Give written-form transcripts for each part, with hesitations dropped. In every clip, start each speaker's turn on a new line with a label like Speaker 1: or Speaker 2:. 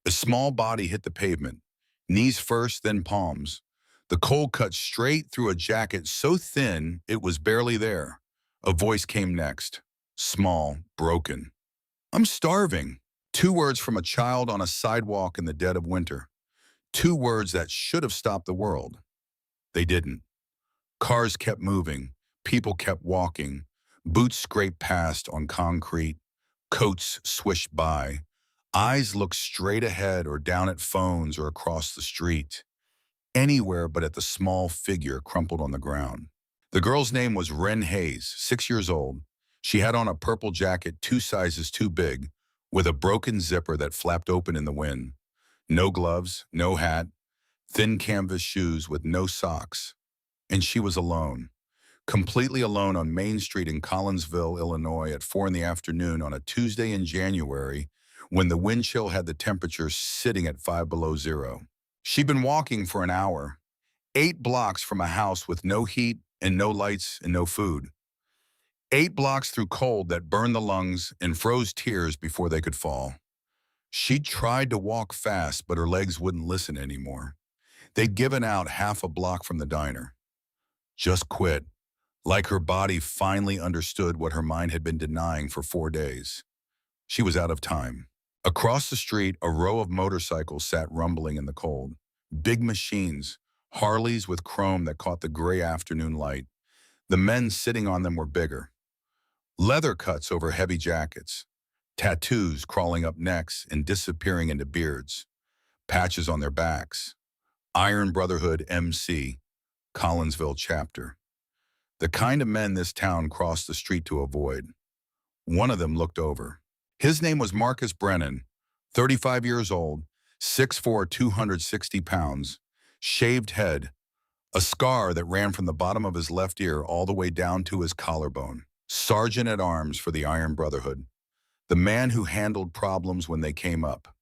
Speaker 1: A small body hit the pavement, knees first, then palms. The cold cut straight through a jacket so thin it was barely there. A voice came next, small, broken. "I'm starving." 2 words from a child on a sidewalk in the dead of winter. 2 words that should have stopped the world. They didn't. Cars kept moving. People kept walking. Boots scraped past on concrete. Coats swished by. Eyes looked straight ahead or down at phones or across the street. Anywhere but at the small figure crumpled on the ground. The girl's name was Wren Hayes, 6 years old. She had on a purple jacket 2 sizes too big, with a broken zipper that flapped open in the wind. No gloves, no hat, thin canvas shoes with no socks. And she was alone, completely alone on Main Street in Collinsville, Illinois at 4 in the afternoon on a Tuesday in January when the wind chill had the temperature sitting at 5 below 0. She'd been walking for an hour, 8 blocks from a house with no heat and no lights and no food. 8 blocks through cold that burned the lungs and froze tears before they could fall. She tried to walk fast, but her legs wouldn't listen anymore. They'd given out half a block from the diner. Just quit, like her body finally understood what her mind had been denying for 4 days. She was out of time. Across the street, a row of motorcycles sat rumbling in the cold. Big machines, Harleys with chrome that caught the gray afternoon light. The men sitting on them were bigger. Leather cuts over heavy jackets. Tattoos crawling up necks and disappearing into beards. Patches on their backs. Iron Brotherhood MC, Collinsville chapter. The kind of men this town crossed the street to avoid. One of them looked over. His name was Marcus Brennan, 35 years old, 6'4", 260 pounds, shaved head, a scar that ran from the bottom of his left ear all the way down to his collarbone. Sergeant at arms for the Iron Brotherhood. The man who handled problems when they came up.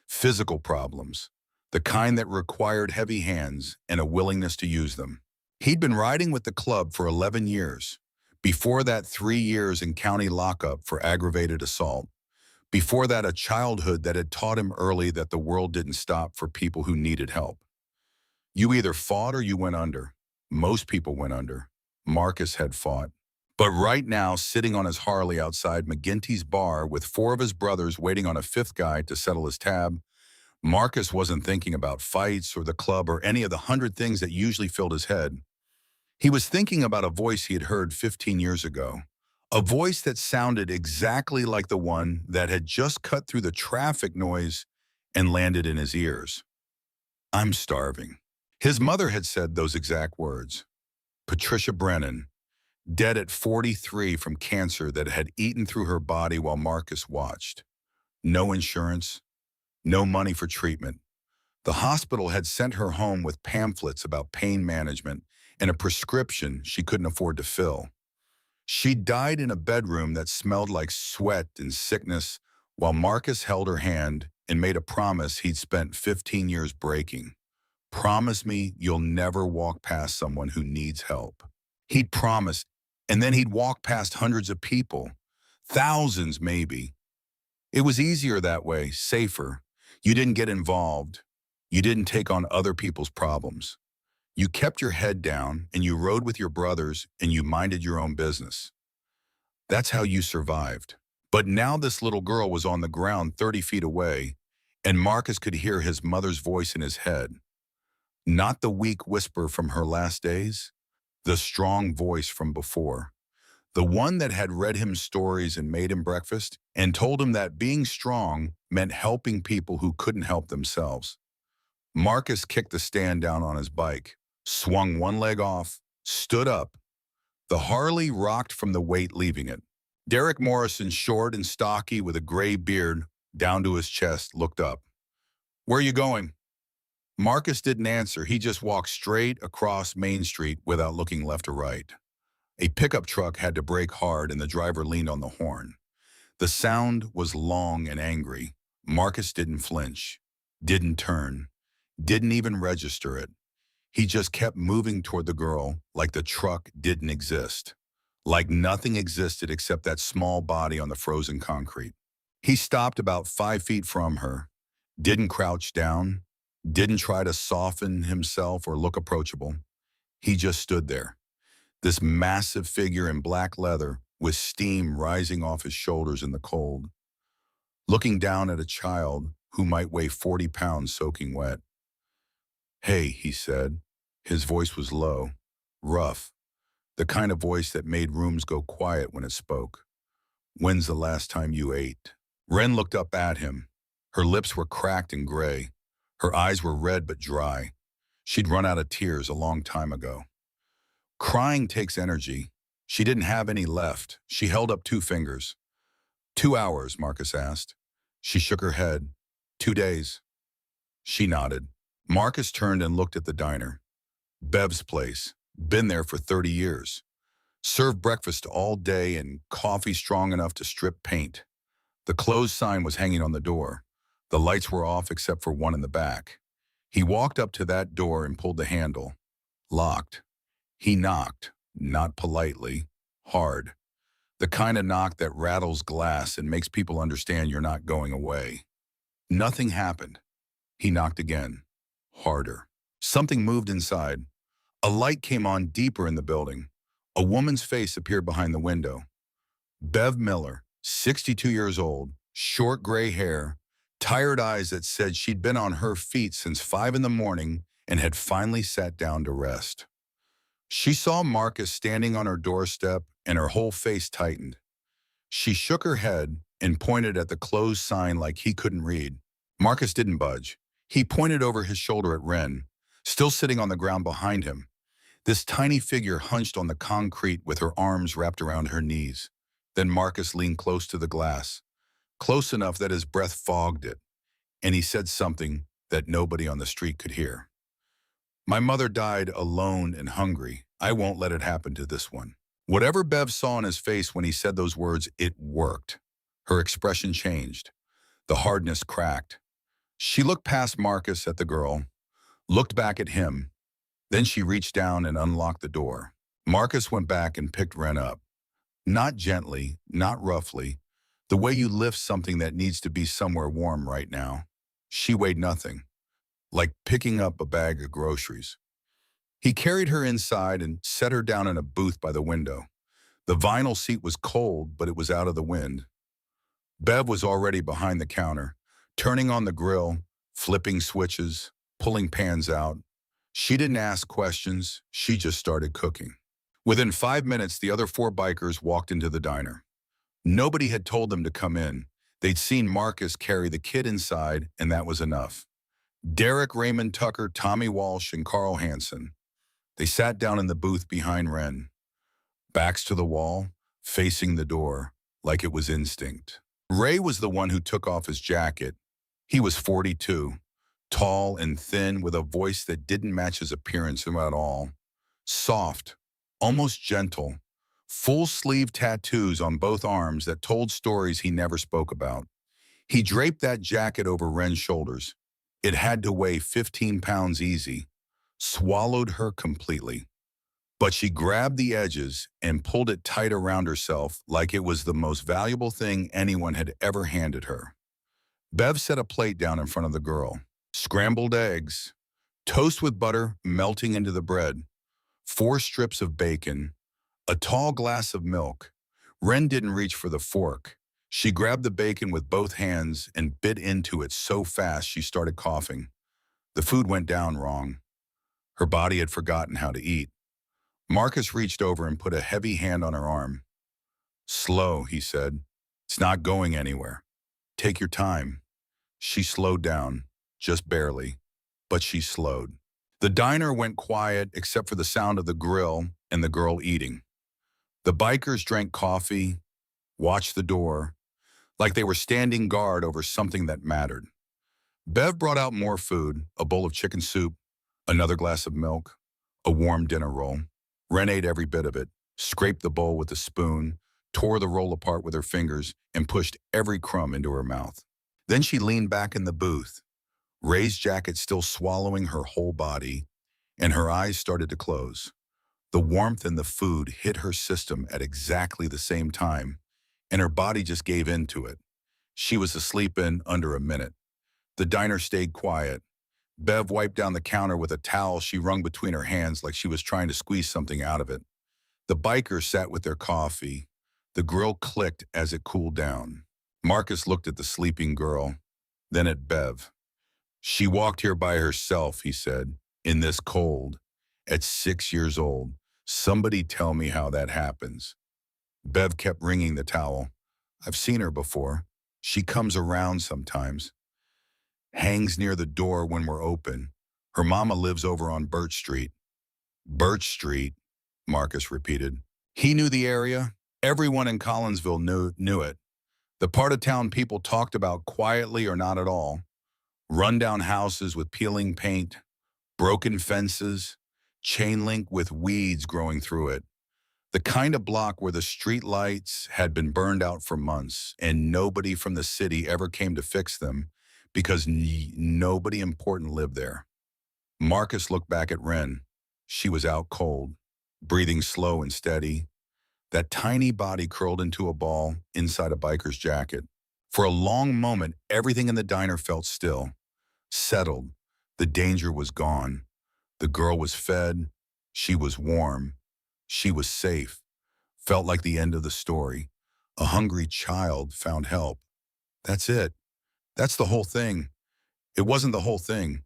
Speaker 1: Physical problems. The kind that required heavy hands and a willingness to use them. He'd been riding with the club for 11 years. Before that, 3 years in county lockup for aggravated assault. Before that, a childhood that had taught him early that the world didn't stop for people who needed help. You either fought or you went under. Most people went under. Marcus had fought. But right now, sitting on his Harley outside McGinty's bar with 4 of his brothers waiting on a 5th guy to settle his tab, Marcus wasn't thinking about fights or the club or any of the 100 things that usually filled his head. He was thinking about a voice he had heard 15 years ago. A voice that sounded exactly like the one that had just cut through the traffic noise and landed in his ears. "I'm starving." His mother had said those exact words. Patricia Brennan, dead at 43 from cancer that had eaten through her body while Marcus watched. No insurance, no money for treatment. The hospital had sent her home with pamphlets about pain management and a prescription she couldn't afford to fill. She died in a bedroom that smelled like sweat and sickness while Marcus held her hand and made a promise he'd spent 15 years breaking. "Promise me you'll never walk past someone who needs help." He'd promised, and then he'd walk past hundreds of people, thousands maybe. It was easier that way, safer. You didn't get involved. You didn't take on other people's problems. You kept your head down and you rode with your brothers and you minded your own business. That's how you survived. But now this little girl was on the ground 30 feet away, and Marcus could hear his mother's voice in his head. Not the weak whisper from her last days, the strong voice from before. The one that had read him stories and made him breakfast and told him that being strong meant helping people who couldn't help themselves. Marcus kicked the stand down on his bike, swung one leg off, stood up. The Harley rocked from the weight leaving it. Derek Morrison, short and stocky with a gray beard down to his chest, looked up. "Where are you going?" Marcus didn't answer. He just walked straight across Main Street without looking left or right. A pickup truck had to brake hard and the driver leaned on the horn. The sound was long and angry. Marcus didn't flinch, didn't turn, didn't even register it. He just kept moving toward the girl like the truck didn't exist, like nothing existed except that small body on the frozen concrete. He stopped about 5 feet from her, Didn't crouch down, didn't try to soften himself or look approachable. He just stood there, this massive figure in black leather with steam rising off his shoulders in the cold, looking down at a child who might weigh 40 pounds soaking wet. "Hey," he said. His voice was low, rough, the kind of voice that made rooms go quiet when it spoke. "When's the last time you ate?" Ren looked up at him. Her lips were cracked and gray. Her eyes were red but dry. She'd run out of tears a long time ago. Crying takes energy. She didn't have any left. She held up two fingers. 2 hours, Marcus asked. She shook her head. 2 days. She nodded. Marcus turned and looked at the diner. Bev's place. Been there for 30 years. Served breakfast all day and coffee strong enough to strip paint. The closed sign was hanging on the door. The lights were off except for one in the back. He walked up to that door and pulled the handle. Locked. He knocked, not politely, hard. The kind of knock that rattles glass and makes people understand you're not going away. Nothing happened. He knocked again, harder. Something moved inside. A light came on deeper in the building. A woman's face appeared behind the window. Bev Miller, 62 years old, short gray hair, tired eyes that said she'd been on her feet since 5 in the morning and had finally sat down to rest. She saw Marcus standing on her doorstep and her whole face tightened. She shook her head and pointed at the closed sign like he couldn't read. Marcus didn't budge. He pointed over his shoulder at Ren, still sitting on the ground behind him. This tiny figure hunched on the concrete with her arms wrapped around her knees. Then Marcus leaned close to the glass, close enough that his breath fogged it, and he said something that nobody on the street could hear. "My mother died alone and hungry. I won't let it happen to this one." Whatever Bev saw in his face when he said those words, it worked. Her expression changed. The hardness cracked. She looked past Marcus at the girl, looked back at him. Then she reached down and unlocked the door. Marcus went back and picked Ren up. Not gently, not roughly, the way you lift something that needs to be somewhere warm right now. She weighed nothing, like picking up a bag of groceries. He carried her inside and set her down in a booth by the window. The vinyl seat was cold, but it was out of the wind. Bev was already behind the counter, turning on the grill, flipping switches, pulling pans out. She didn't ask questions, she just started cooking. Within 5 minutes, the other 4 bikers walked into the diner. Nobody had told them to come in. They'd seen Marcus carry the kid inside, and that was enough. Derek, Raymond Tucker, Tommy Walsh, and Carl Hansen. They sat down in the booth behind Ren, backs to the wall, facing the door, like it was instinct. Ray was the one who took off his jacket. He was 42, tall and thin, with a voice that didn't match his appearance at all. Soft, almost gentle, full-sleeve tattoos on both arms that told stories he never spoke about. He draped that jacket over Ren's shoulders. It had to weigh 15 pounds easy, swallowed her completely. But she grabbed the edges and pulled it tight around herself like it was the most valuable thing anyone had ever handed her. Bev set a plate down in front of the girl. Scrambled eggs, toast with butter melting into the bread, 4 strips of bacon, a tall glass of milk. Ren didn't reach for the fork. She grabbed the bacon with both hands and bit into it so fast she started coughing. The food went down wrong. Her body had forgotten how to eat. Marcus reached over and put a heavy hand on her arm. "Slow," he said. "It's not going anywhere. Take your time." She slowed down, just barely, but she slowed. The diner went quiet except for the sound of the grill and the girl eating. The bikers drank coffee, watched the door, like they were standing guard over something that mattered. Bev brought out more food, a bowl of chicken soup, another glass of milk, a warm dinner roll. Ren ate every bit of it, scraped the bowl with a spoon, tore the roll apart with her fingers, and pushed every crumb into her mouth. Then she leaned back in the booth, Ray's jacket still swallowing her whole body, and her eyes started to close. The warmth and the food hit her system at exactly the same time, and her body just gave in to it. She was asleep in under a minute. The diner stayed quiet. Bev wiped down the counter with a towel she wrung between her hands like she was trying to squeeze something out of it. The bikers sat with their coffee. The grill clicked as it cooled down. Marcus looked at the sleeping girl, then at Bev. She walked here by herself, he said, in this cold, at 6 years old. Somebody tell me how that happens. Bev kept wringing the towel. I've seen her before. She comes around sometimes. Hangs near the door when we're open. Her mama lives over on Birch Street. Birch Street, Marcus repeated. He knew the area. Everyone in Collinsville knew it. The part of town people talked about quietly or not at all. Rundown houses with peeling paint, broken fences, chain link with weeds growing through it. The kind of block where the street lights had been burned out for months and nobody from the city ever came to fix them because nobody important lived there. Marcus looked back at Wren. She was out cold, breathing slow and steady, that tiny body curled into a ball inside a biker's jacket. For a long moment, everything in the diner felt still, settled. The danger was gone. The girl was fed. She was warm. She was safe. Felt like the end of the story. A hungry child found help. That's it. That's the whole thing. It wasn't the whole thing.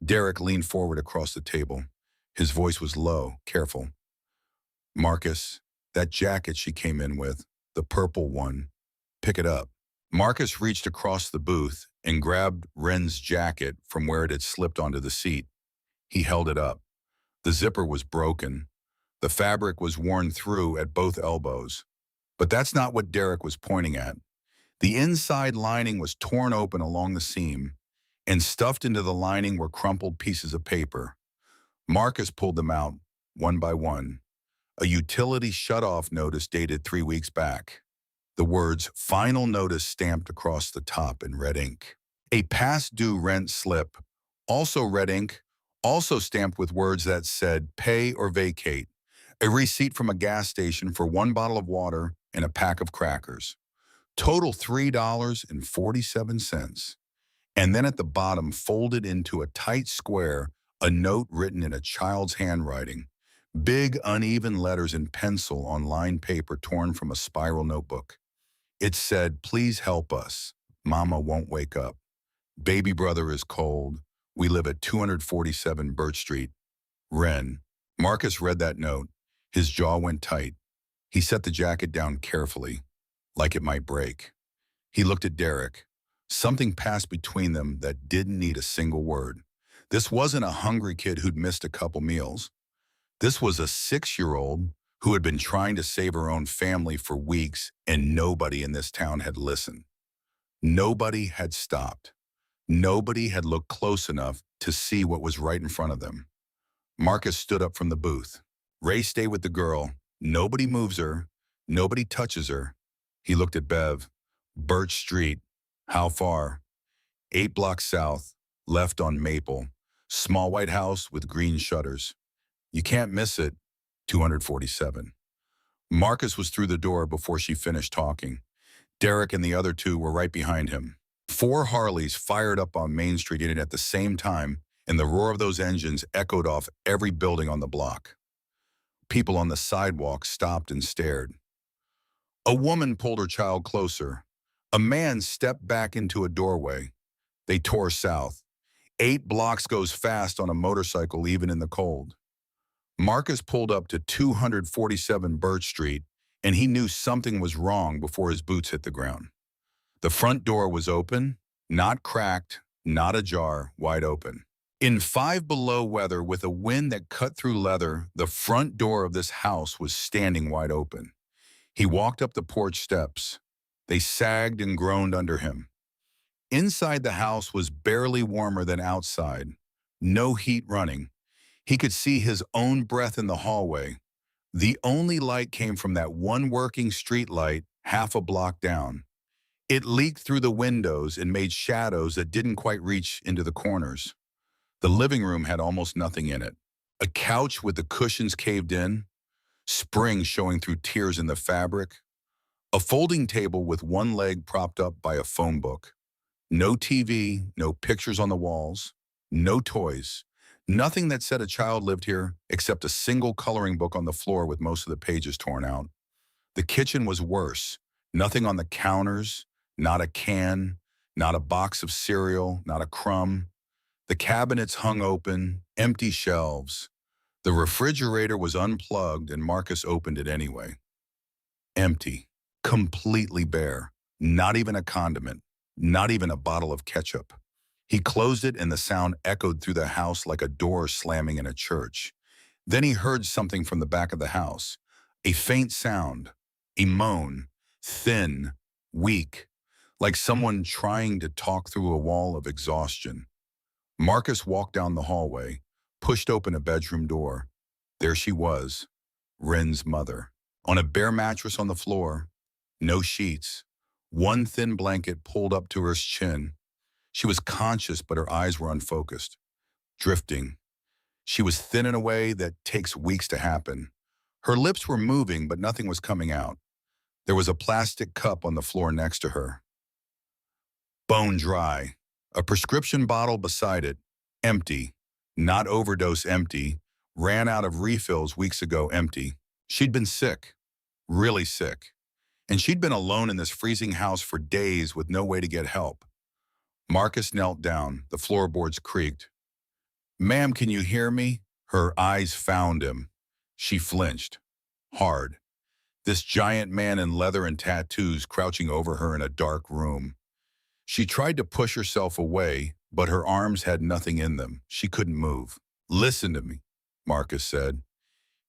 Speaker 1: Derek leaned forward across the table. His voice was low, careful. Marcus, that jacket she came in with, the purple one, pick it up. Marcus reached across the booth and grabbed Wren's jacket from where it had slipped onto the seat. He held it up. The zipper was broken. The fabric was worn through at both elbows. But that's not what Derek was pointing at. The inside lining was torn open along the seam, and stuffed into the lining were crumpled pieces of paper. Marcus pulled them out, one by one. A utility shut-off notice dated 3 weeks back. The words "Final Notice" stamped across the top in red ink. A past-due rent slip, also red ink, also stamped with words that said "Pay or Vacate." A receipt from a gas station for 1 bottle of water and a pack of crackers. Total $3.47. And then at the bottom, folded into a tight square, a note written in a child's handwriting. Big, uneven letters in pencil on lined paper torn from a spiral notebook. It said, "Please help us. Mama won't wake up. Baby brother is cold. We live at 247 Birch Street. Wren." Marcus read that note. His jaw went tight. He set the jacket down carefully, like it might break. He looked at Derek. Something passed between them that didn't need a single word. This wasn't a hungry kid who'd missed a couple meals. This was a 6-year-old who had been trying to save her own family for weeks, and nobody in this town had listened. Nobody had stopped. Nobody had looked close enough to see what was right in front of them. Marcus stood up from the booth. "Ray, stay with the girl. Nobody moves her. Nobody touches her." He looked at Bev. "Birch Street. How far?" 8 blocks south, left on Maple. Small white house with green shutters. You can't miss it. 247. Marcus was through the door before she finished talking. Derek and the other two were right behind him. 4 Harleys fired up on Main Street at the same time, and the roar of those engines echoed off every building on the block. People on the sidewalk stopped and stared. A woman pulled her child closer. A man stepped back into a doorway. They tore south. 8 blocks goes fast on a motorcycle even in the cold. Marcus pulled up to 247 Birch Street, and he knew something was wrong before his boots hit the ground. The front door was open, not cracked, not ajar, wide open. In 5 below weather with a wind that cut through leather, the front door of this house was standing wide open. He walked up the porch steps. They sagged and groaned under him. Inside the house was barely warmer than outside. No heat running. He could see his own breath in the hallway. The only light came from that one working street light half a block down. It leaked through the windows and made shadows that didn't quite reach into the corners. The living room had almost nothing in it. A couch with the cushions caved in, springs showing through tears in the fabric, a folding table with one leg propped up by a phone book. No TV, no pictures on the walls, no toys. Nothing that said a child lived here except a single coloring book on the floor with most of the pages torn out. The kitchen was worse. Nothing on the counters, not a can, not a box of cereal, not a crumb. The cabinets hung open, empty shelves. The refrigerator was unplugged and Marcus opened it anyway. Empty, completely bare, not even a condiment, not even a bottle of ketchup. He closed it and the sound echoed through the house like a door slamming in a church. Then he heard something from the back of the house, a faint sound, a moan, thin, weak, like someone trying to talk through a wall of exhaustion. Marcus walked down the hallway, pushed open a bedroom door. There she was, Ren's mother, on a bare mattress on the floor, no sheets, one thin blanket pulled up to her chin. She was conscious, but her eyes were unfocused, drifting. She was thin in a way that takes weeks to happen. Her lips were moving, but nothing was coming out. There was a plastic cup on the floor next to her, bone dry. A prescription bottle beside it, empty, not overdose empty, ran out of refills weeks ago empty. She'd been sick, really sick. And she'd been alone in this freezing house for days with no way to get help. Marcus knelt down, the floorboards creaked. "Ma'am, can you hear me?" Her eyes found him. She flinched, hard. This giant man in leather and tattoos crouching over her in a dark room. She tried to push herself away, but her arms had nothing in them. She couldn't move. "Listen to me," Marcus said.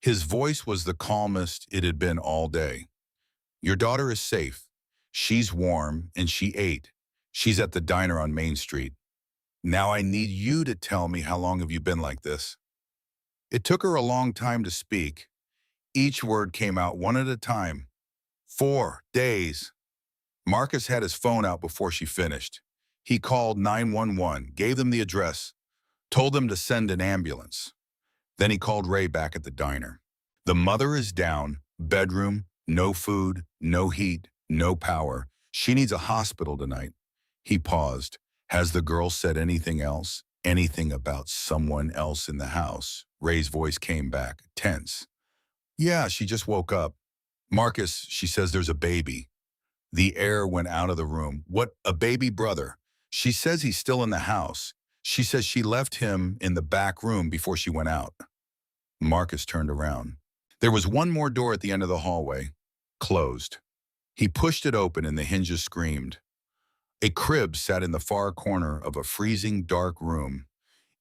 Speaker 1: His voice was the calmest it had been all day. "Your daughter is safe. She's warm, and she ate. She's at the diner on Main Street. Now I need you to tell me, how long have you been like this?" It took her a long time to speak. Each word came out one at a time. 4 days. Marcus had his phone out before she finished. He called 911, gave them the address, told them to send an ambulance. Then he called Ray back at the diner. "The mother is down, bedroom, no food, no heat, no power. She needs a hospital tonight." He paused. "Has the girl said anything else? Anything about someone else in the house?" Ray's voice came back, tense. "Yeah, she just woke up. Marcus, she says there's a baby." The air went out of the room. "What, a baby brother?" "She says he's still in the house. She says she left him in the back room before she went out." Marcus turned around. There was one more door at the end of the hallway, closed. He pushed it open and the hinges screamed. A crib sat in the far corner of a freezing dark room.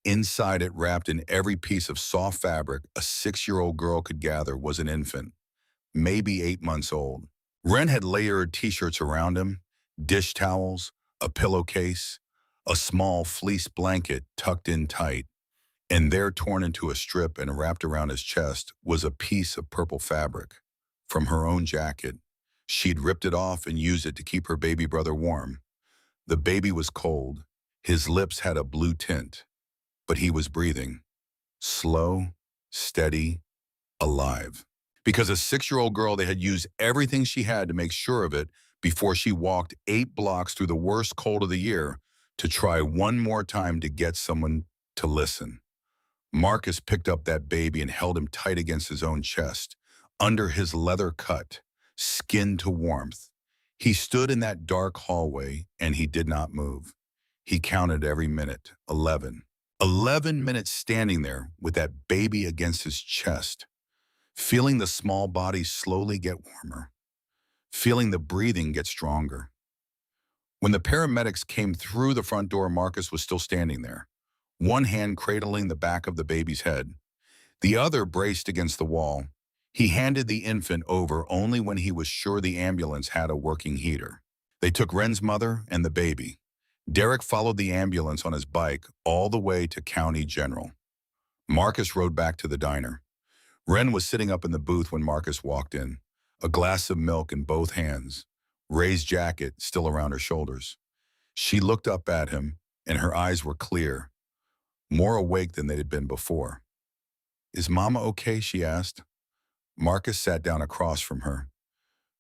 Speaker 1: Inside it, wrapped in every piece of soft fabric a 6-year-old girl could gather, was an infant, maybe 8 months old. Ren had layered t-shirts around him, dish towels, a pillowcase, a small fleece blanket tucked in tight, and there, torn into a strip and wrapped around his chest, was a piece of purple fabric from her own jacket. She'd ripped it off and used it to keep her baby brother warm. The baby was cold. His lips had a blue tint, but he was breathing. Slow, steady, alive. Because a 6-year-old girl, they had used everything she had to make sure of it before she walked 8 blocks through the worst cold of the year to try one more time to get someone to listen. Marcus picked up that baby and held him tight against his own chest, under his leather cut, skin to warmth. He stood in that dark hallway and he did not move. He counted every minute, 11. 11 minutes standing there with that baby against his chest, feeling the small body slowly get warmer, feeling the breathing get stronger. When the paramedics came through the front door, Marcus was still standing there, one hand cradling the back of the baby's head, the other braced against the wall. He handed the infant over only when he was sure the ambulance had a working heater. They took Ren's mother and the baby. Derek followed the ambulance on his bike all the way to County General. Marcus rode back to the diner. Ren was sitting up in the booth when Marcus walked in, a glass of milk in both hands, Ray's jacket still around her shoulders. She looked up at him, and her eyes were clear, more awake than they had been before. "Is Mama okay?" she asked. Marcus sat down across from her.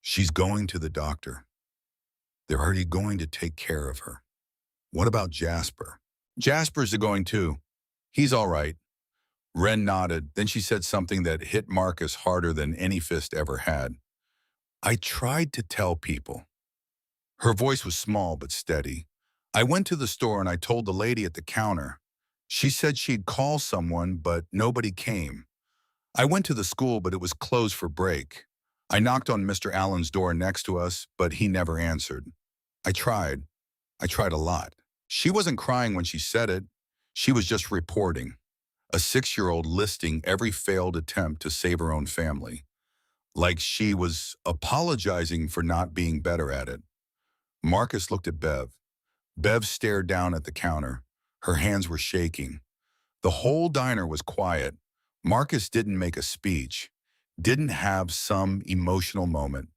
Speaker 1: "She's going to the doctor. They're already going to take care of her." What about Jasper? Jasper's going too. He's all right. Wren nodded. Then she said something that hit Marcus harder than any fist ever had. I tried to tell people. Her voice was small but steady. I went to the store and I told the lady at the counter. She said she'd call someone, but nobody came. I went to the school, but it was closed for break. I knocked on Mr. Allen's door next to us, but he never answered. I tried. I tried a lot. She wasn't crying when she said it. She was just reporting. A 6-year-old listing every failed attempt to save her own family. Like she was apologizing for not being better at it. Marcus looked at Bev. Bev stared down at the counter. Her hands were shaking. The whole diner was quiet. Marcus didn't make a speech, didn't have some emotional moment.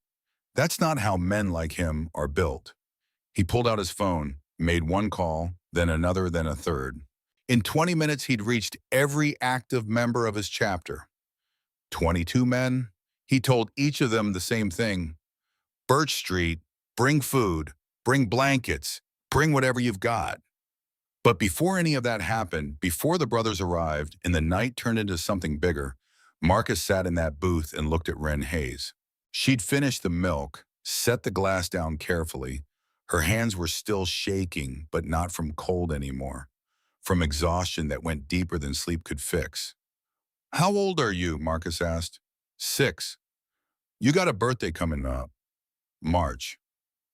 Speaker 1: That's not how men like him are built. He pulled out his phone, made one call, then another, then a third. In 20 minutes, he'd reached every active member of his chapter. 22 men. He told each of them the same thing. Birch Street, bring food, bring blankets, bring whatever you've got. But before any of that happened, before the brothers arrived and the night turned into something bigger, Marcus sat in that booth and looked at Wren Hayes. She'd finished the milk, set the glass down carefully. Her hands were still shaking, but not from cold anymore, from exhaustion that went deeper than sleep could fix. How old are you? Marcus asked. 6. You got a birthday coming up. March.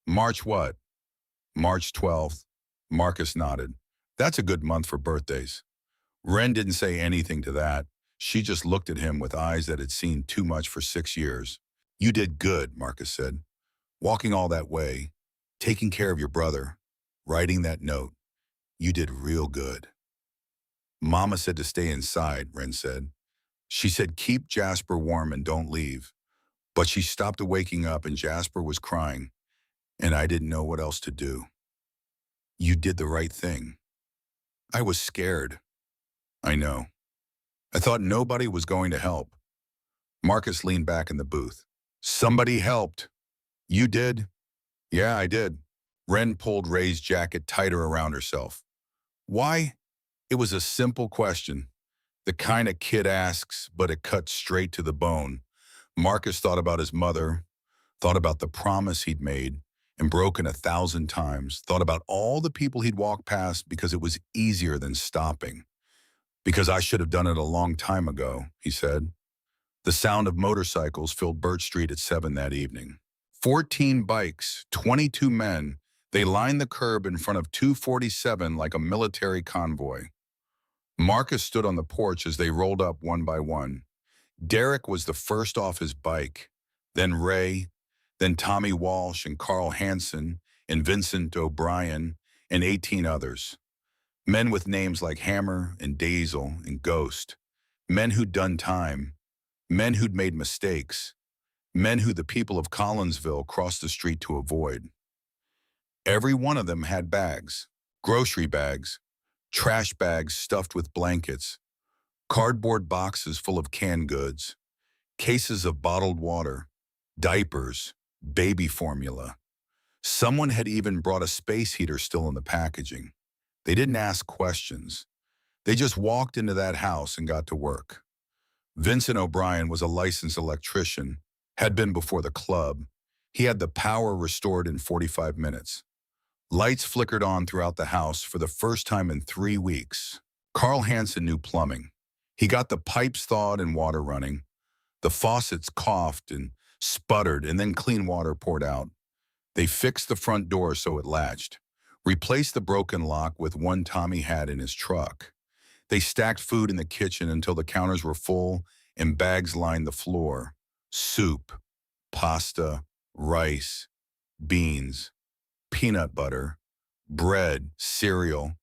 Speaker 1: March what? March 12th. Marcus nodded. That's a good month for birthdays. Wren didn't say anything to that. She just looked at him with eyes that had seen too much for 6 years. You did good, Marcus said. Walking all that way, taking care of your brother, writing that note. You did real good. Mama said to stay inside, Wren said. She said keep Jasper warm and don't leave. But she stopped waking up and Jasper was crying, and I didn't know what else to do. You did the right thing. I was scared. I know. I thought nobody was going to help. Marcus leaned back in the booth. Somebody helped. You did? Yeah, I did. Wren pulled Ray's jacket tighter around herself. Why? It was a simple question. The kind a kid asks, but it cut straight to the bone. Marcus thought about his mother, thought about the promise he'd made and broken 1,000 times, thought about all the people he'd walked past because it was easier than stopping. Because I should have done it a long time ago, he said. The sound of motorcycles filled Birch Street at 7 that evening. 14 bikes, 22 men. They lined the curb in front of 247 like a military convoy. Marcus stood on the porch as they rolled up one by one. Derek was the first off his bike, then Ray, then Tommy Walsh and Carl Hansen and Vincent O'Brien and 18 others. Men with names like Hammer and Dazel and Ghost. Men who'd done time. Men who'd made mistakes. Men who the people of Collinsville crossed the street to avoid. Every one of them had bags, grocery bags, trash bags stuffed with blankets, cardboard boxes full of canned goods, cases of bottled water, diapers, baby formula. Someone had even brought a space heater still in the packaging. They didn't ask questions. They just walked into that house and got to work. Vincent O'Brien was a licensed electrician, had been before the club. He had the power restored in 45 minutes. Lights flickered on throughout the house for the first time in 3 weeks. Carl Hansen knew plumbing. He got the pipes thawed and water running. The faucets coughed and sputtered and then clean water poured out. They fixed the front door so it latched, replaced the broken lock with one Tommy had in his truck. They stacked food in the kitchen until the counters were full and bags lined the floor. Soup, pasta, rice, beans, peanut butter, bread, cereal.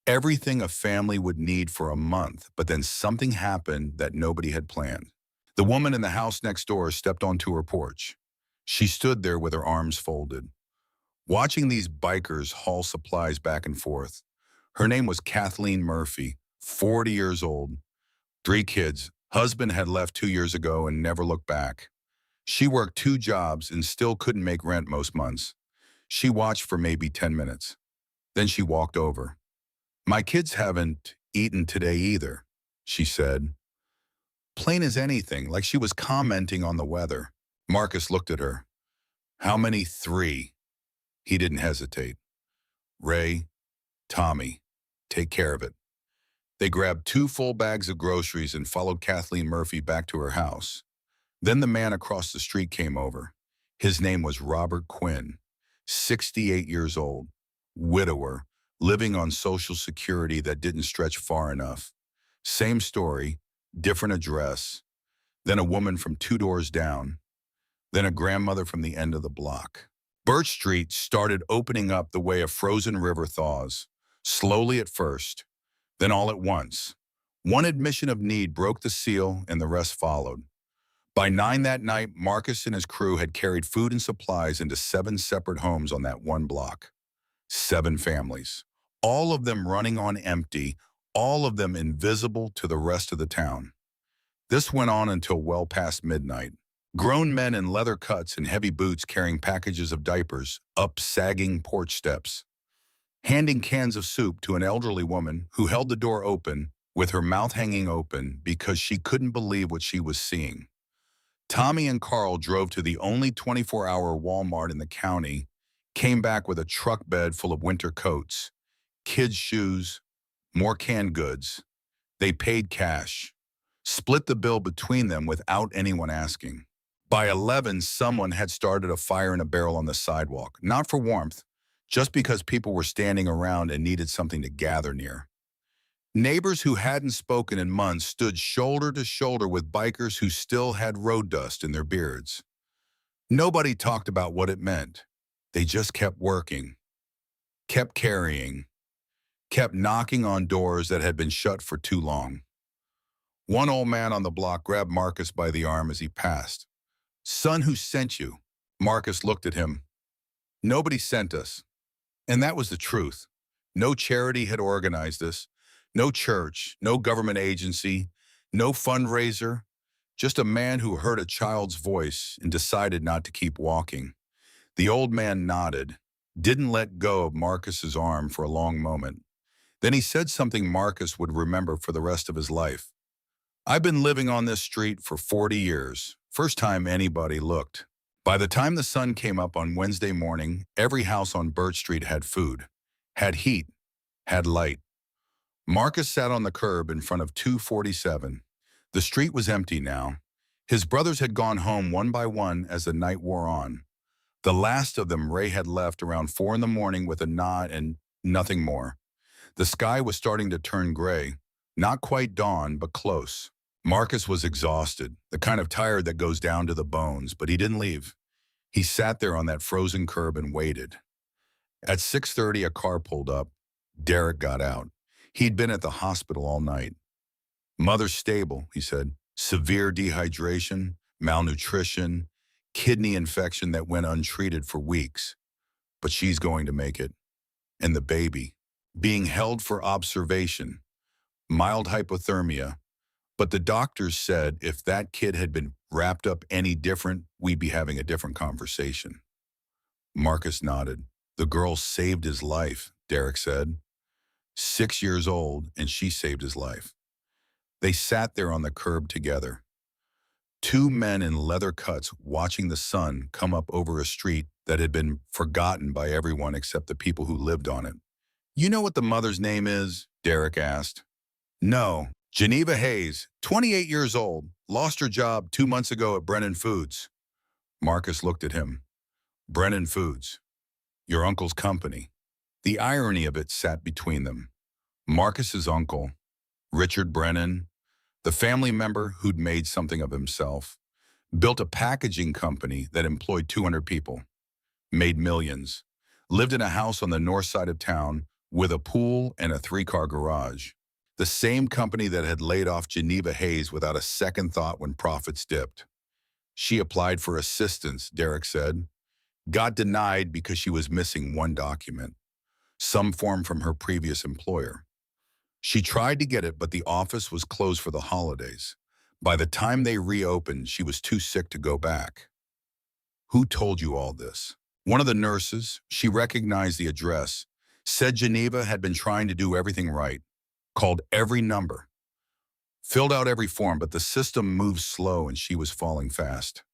Speaker 1: Everything a family would need for a month, but then something happened that nobody had planned. The woman in the house next door stepped onto her porch. She stood there with her arms folded, watching these bikers haul supplies back and forth. Her name was Kathleen Murphy, 40 years old, 3 kids. Husband had left 2 years ago and never looked back. She worked 2 jobs and still couldn't make rent most months. She watched for maybe 10 minutes. Then she walked over. My kids haven't eaten today either, she said. Plain as anything, like she was commenting on the weather. Marcus looked at her. How many? 3. He didn't hesitate. Ray, Tommy, take care of it. They grabbed 2 full bags of groceries and followed Kathleen Murphy back to her house. Then the man across the street came over. His name was Robert Quinn, 68 years old, widower, living on Social Security that didn't stretch far enough. Same story, different address. Then a woman from 2 doors down. Then a grandmother from the end of the block. Birch Street started opening up the way a frozen river thaws, slowly at first, then all at once. One admission of need broke the seal and the rest followed. By 9 that night, Marcus and his crew had carried food and supplies into 7 separate homes on that one block. 7 families, all of them running on empty, all of them invisible to the rest of the town. This went on until well past midnight. Grown men in leather cuts and heavy boots carrying packages of diapers up sagging porch steps, handing cans of soup to an elderly woman who held the door open with her mouth hanging open because she couldn't believe what she was seeing. Tommy and Carl drove to the only 24-hour Walmart in the county, came back with a truck bed full of winter coats, kids' shoes, more canned goods. They paid cash, split the bill between them without anyone asking. By 11, someone had started a fire in a barrel on the sidewalk, not for warmth, just because people were standing around and needed something to gather near. Neighbors who hadn't spoken in months stood shoulder to shoulder with bikers who still had road dust in their beards. Nobody talked about what it meant. They just kept working, kept carrying, kept knocking on doors that had been shut for too long. One old man on the block grabbed Marcus by the arm as he passed. Son, who sent you? Marcus looked at him. Nobody sent us. And that was the truth. No charity had organized us. No church, no government agency, no fundraiser, just a man who heard a child's voice and decided not to keep walking. The old man nodded, didn't let go of Marcus's arm for a long moment. Then he said something Marcus would remember for the rest of his life. I've been living on this street for 40 years. First time anybody looked. By the time the sun came up on Wednesday morning, every house on Birch Street had food, had heat, had light. Marcus sat on the curb in front of 247. The street was empty now. His brothers had gone home one by one as the night wore on. The last of them Ray had left around 4 in the morning with a nod and nothing more. The sky was starting to turn gray. Not quite dawn, but close. Marcus was exhausted, the kind of tired that goes down to the bones, but he didn't leave. He sat there on that frozen curb and waited. At 6:30, a car pulled up. Derek got out. He'd been at the hospital all night. Mother's stable, he said. Severe dehydration, malnutrition, kidney infection that went untreated for weeks. But she's going to make it. And the baby, being held for observation, mild hypothermia. But the doctors said if that kid had been wrapped up any different, we'd be having a different conversation. Marcus nodded. The girl saved his life, Derek said. 6 years old, and she saved his life. They sat there on the curb together. 2 men in leather cuts watching the sun come up over a street that had been forgotten by everyone except the people who lived on it. You know what the mother's name is? Derek asked. No. Geneva Hayes, 28 years old, lost her job 2 months ago at Brennan Foods. Marcus looked at him. Brennan Foods, your uncle's company. The irony of it sat between them. Marcus's uncle, Richard Brennan, the family member who'd made something of himself, built a packaging company that employed 200 people, made millions, lived in a house on the north side of town with a pool and a 3-car garage. The same company that had laid off Geneva Hayes without a second thought when profits dipped. She applied for assistance, Derek said. Got denied because she was missing one document, some form from her previous employer. She tried to get it, but the office was closed for the holidays. By the time they reopened, she was too sick to go back. Who told you all this? One of the nurses. She recognized the address. Said Geneva had been trying to do everything right, called every number, filled out every form, but the system moved slow and she was falling fast.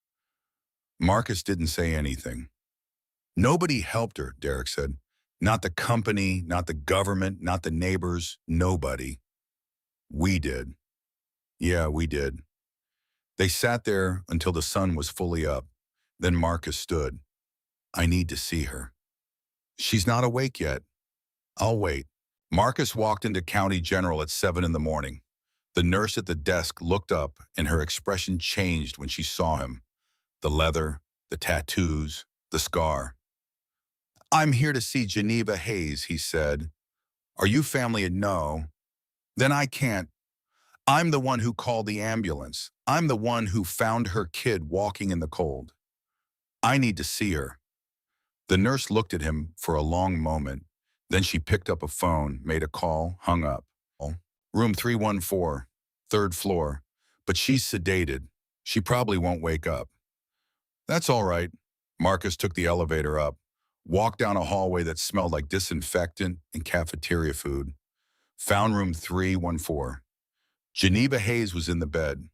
Speaker 1: Marcus didn't say anything. Nobody helped her, Derek said. Not the company, not the government, not the neighbors, nobody. We did. Yeah, we did. They sat there until the sun was fully up. Then Marcus stood. I need to see her. She's not awake yet. I'll wait. Marcus walked into County General at 7 in the morning. The nurse at the desk looked up and her expression changed when she saw him. The leather, the tattoos, the scar. I'm here to see Geneva Hayes, he said. Are you family? No. Then I can't. I'm the one who called the ambulance. I'm the one who found her kid walking in the cold. I need to see her. The nurse looked at him for a long moment. Then she picked up a phone, made a call, hung up. Room 314, third floor. But she's sedated. She probably won't wake up. That's all right. Marcus took the elevator up, walked down a hallway that smelled like disinfectant and cafeteria food. Found room 314. Geneva Hayes was in the bed,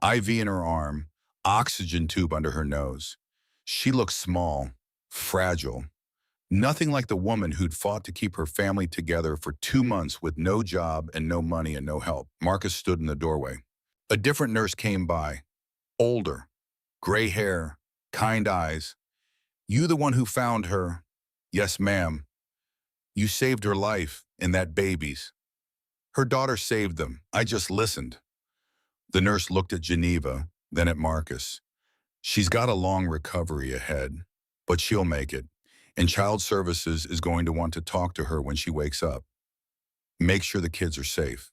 Speaker 1: IV in her arm, oxygen tube under her nose. She looked small, fragile. Nothing like the woman who'd fought to keep her family together for 2 months with no job and no money and no help. Marcus stood in the doorway. A different nurse came by, older, gray hair, kind eyes. You the one who found her? Yes, ma'am. You saved her life and that baby's. Her daughter saved them. I just listened. The nurse looked at Geneva, then at Marcus. She's got a long recovery ahead, but she'll make it. And Child Services is going to want to talk to her when she wakes up. Make sure the kids are safe.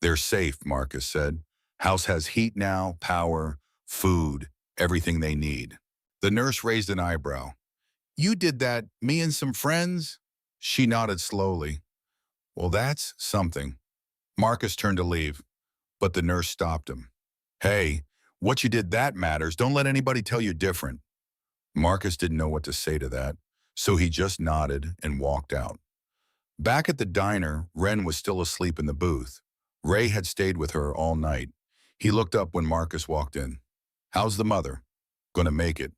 Speaker 1: They're safe, Marcus said. House has heat now, power, food, everything they need. The nurse raised an eyebrow. You did that, me and some friends? She nodded slowly. Well, that's something. Marcus turned to leave, but the nurse stopped him. Hey, what you did, that matters. Don't let anybody tell you different. Marcus didn't know what to say to that, so he just nodded and walked out. Back at the diner, Ren was still asleep in the booth. Ray had stayed with her all night. He looked up when Marcus walked in. How's the mother? Gonna make it.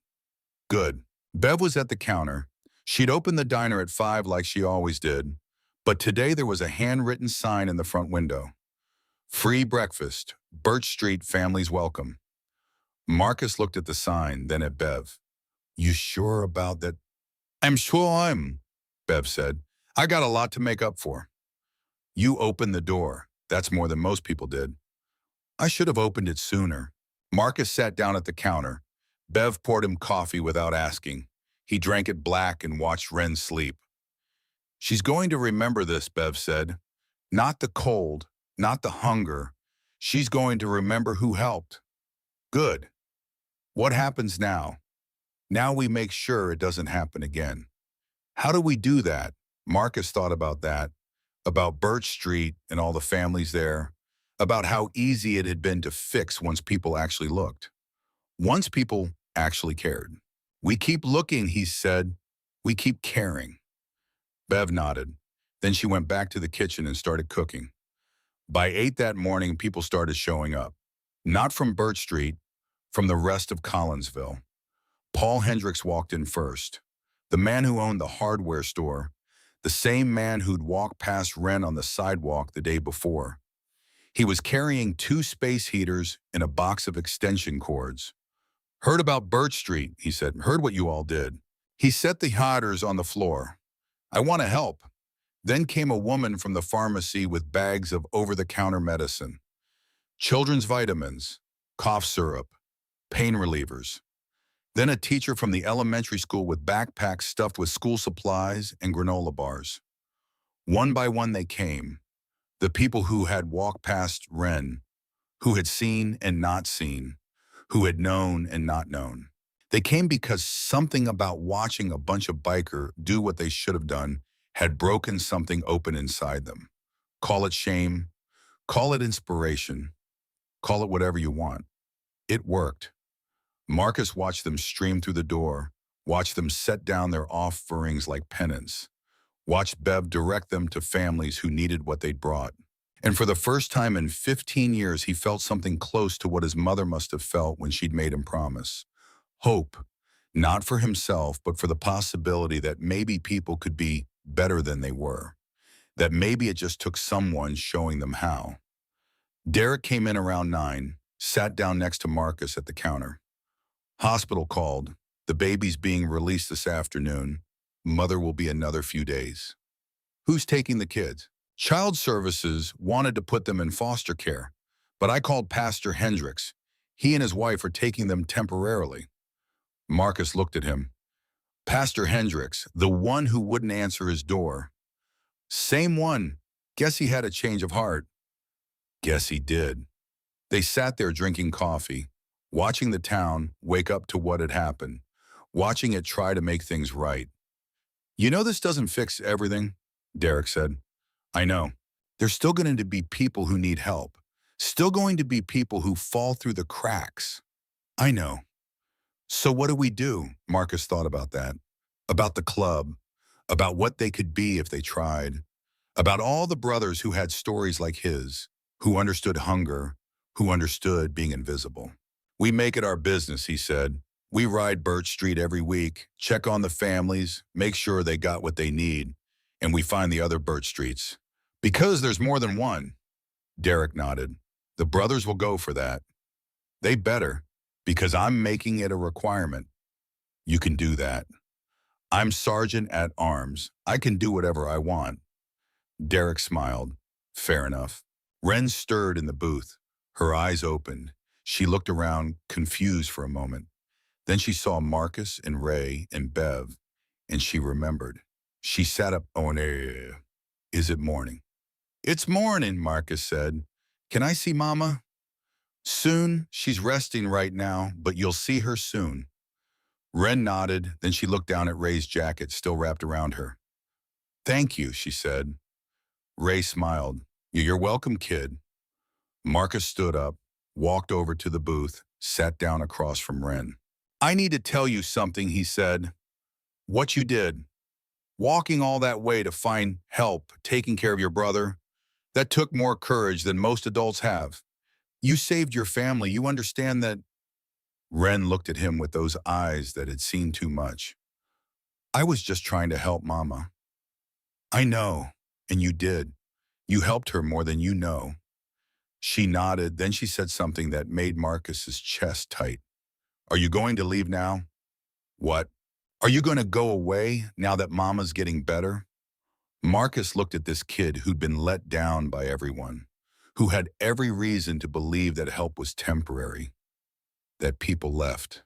Speaker 1: Good. Bev was at the counter. She'd opened the diner at 5 like she always did, but today there was a handwritten sign in the front window. Free breakfast. Birch Street families welcome. Marcus looked at the sign, then at Bev. You sure about that? I'm sure Bev said. I got a lot to make up for. You opened the door. That's more than most people did. I should have opened it sooner. Marcus sat down at the counter. Bev poured him coffee without asking. He drank it black and watched Ren sleep. She's going to remember this, Bev said. Not the cold, not the hunger. She's going to remember who helped. Good. What happens now? Now we make sure it doesn't happen again. How do we do that? Marcus thought about that, about Birch Street and all the families there, about how easy it had been to fix once people actually looked. Once people actually cared. We keep looking, he said. We keep caring. Bev nodded. Then she went back to the kitchen and started cooking. By 8 that morning, people started showing up. Not from Birch Street, from the rest of Collinsville. Paul Hendricks walked in first. The man who owned the hardware store, the same man who'd walked past Ren on the sidewalk the day before. He was carrying 2 space heaters and a box of extension cords. Heard about Birch Street, he said. Heard what you all did. He set the heaters on the floor. I want to help. Then came a woman from the pharmacy with bags of over-the-counter medicine. Children's vitamins, cough syrup, pain relievers. Then a teacher from the elementary school with backpacks stuffed with school supplies and granola bars. One by one they came. The people who had walked past Ren, who had seen and not seen, who had known and not known. They came because something about watching a bunch of biker do what they should have done had broken something open inside them. Call it shame, call it inspiration, call it whatever you want. It worked. Marcus watched them stream through the door, watched them set down their offerings like penance, watched Bev direct them to families who needed what they'd brought. And for the first time in 15 years, he felt something close to what his mother must have felt when she'd made him promise. Hope, not for himself, but for the possibility that maybe people could be better than they were, that maybe it just took someone showing them how. Derek came in around 9, sat down next to Marcus at the counter. Hospital called. The baby's being released this afternoon. Mother will be another few days. Who's taking the kids? Child Services wanted to put them in foster care, but I called Pastor Hendricks. He and his wife are taking them temporarily. Marcus looked at him. Pastor Hendricks, the one who wouldn't answer his door. Same one. Guess he had a change of heart. Guess he did. They sat there drinking coffee, watching the town wake up to what had happened, watching it try to make things right. You know this doesn't fix everything, Derek said. I know. There's still going to be people who need help. Still going to be people who fall through the cracks. I know. So what do we do? Marcus thought about that. About the club. About what they could be if they tried. About all the brothers who had stories like his, who understood hunger, who understood being invisible. We make it our business, he said. We ride Birch Street every week, check on the families, make sure they got what they need, and we find the other Birch Streets. Because there's more than one. Derek nodded. The brothers will go for that. They better, because I'm making it a requirement. You can do that. I'm sergeant at arms. I can do whatever I want. Derek smiled. Fair enough. Wren stirred in the booth. Her eyes opened. She looked around, confused for a moment. Then she saw Marcus and Ray and Bev, and she remembered. She sat up. Oh, no. Is it morning? It's morning, Marcus said. Can I see Mama? Soon. She's resting right now, but you'll see her soon. Wren nodded, then she looked down at Ray's jacket still wrapped around her. Thank you, she said. Ray smiled. You're welcome, kid. Marcus stood up, walked over to the booth, sat down across from Wren. I need to tell you something, he said. What you did. Walking all that way to find help, taking care of your brother, that took more courage than most adults have. You saved your family. You understand that? Wren looked at him with those eyes that had seen too much. I was just trying to help Mama. I know, and you did. You helped her more than you know. She nodded, then she said something that made Marcus's chest tight. Are you going to leave now? What? Are you going to go away now that Mama's getting better? Marcus looked at this kid who'd been let down by everyone, who had every reason to believe that help was temporary, that people left.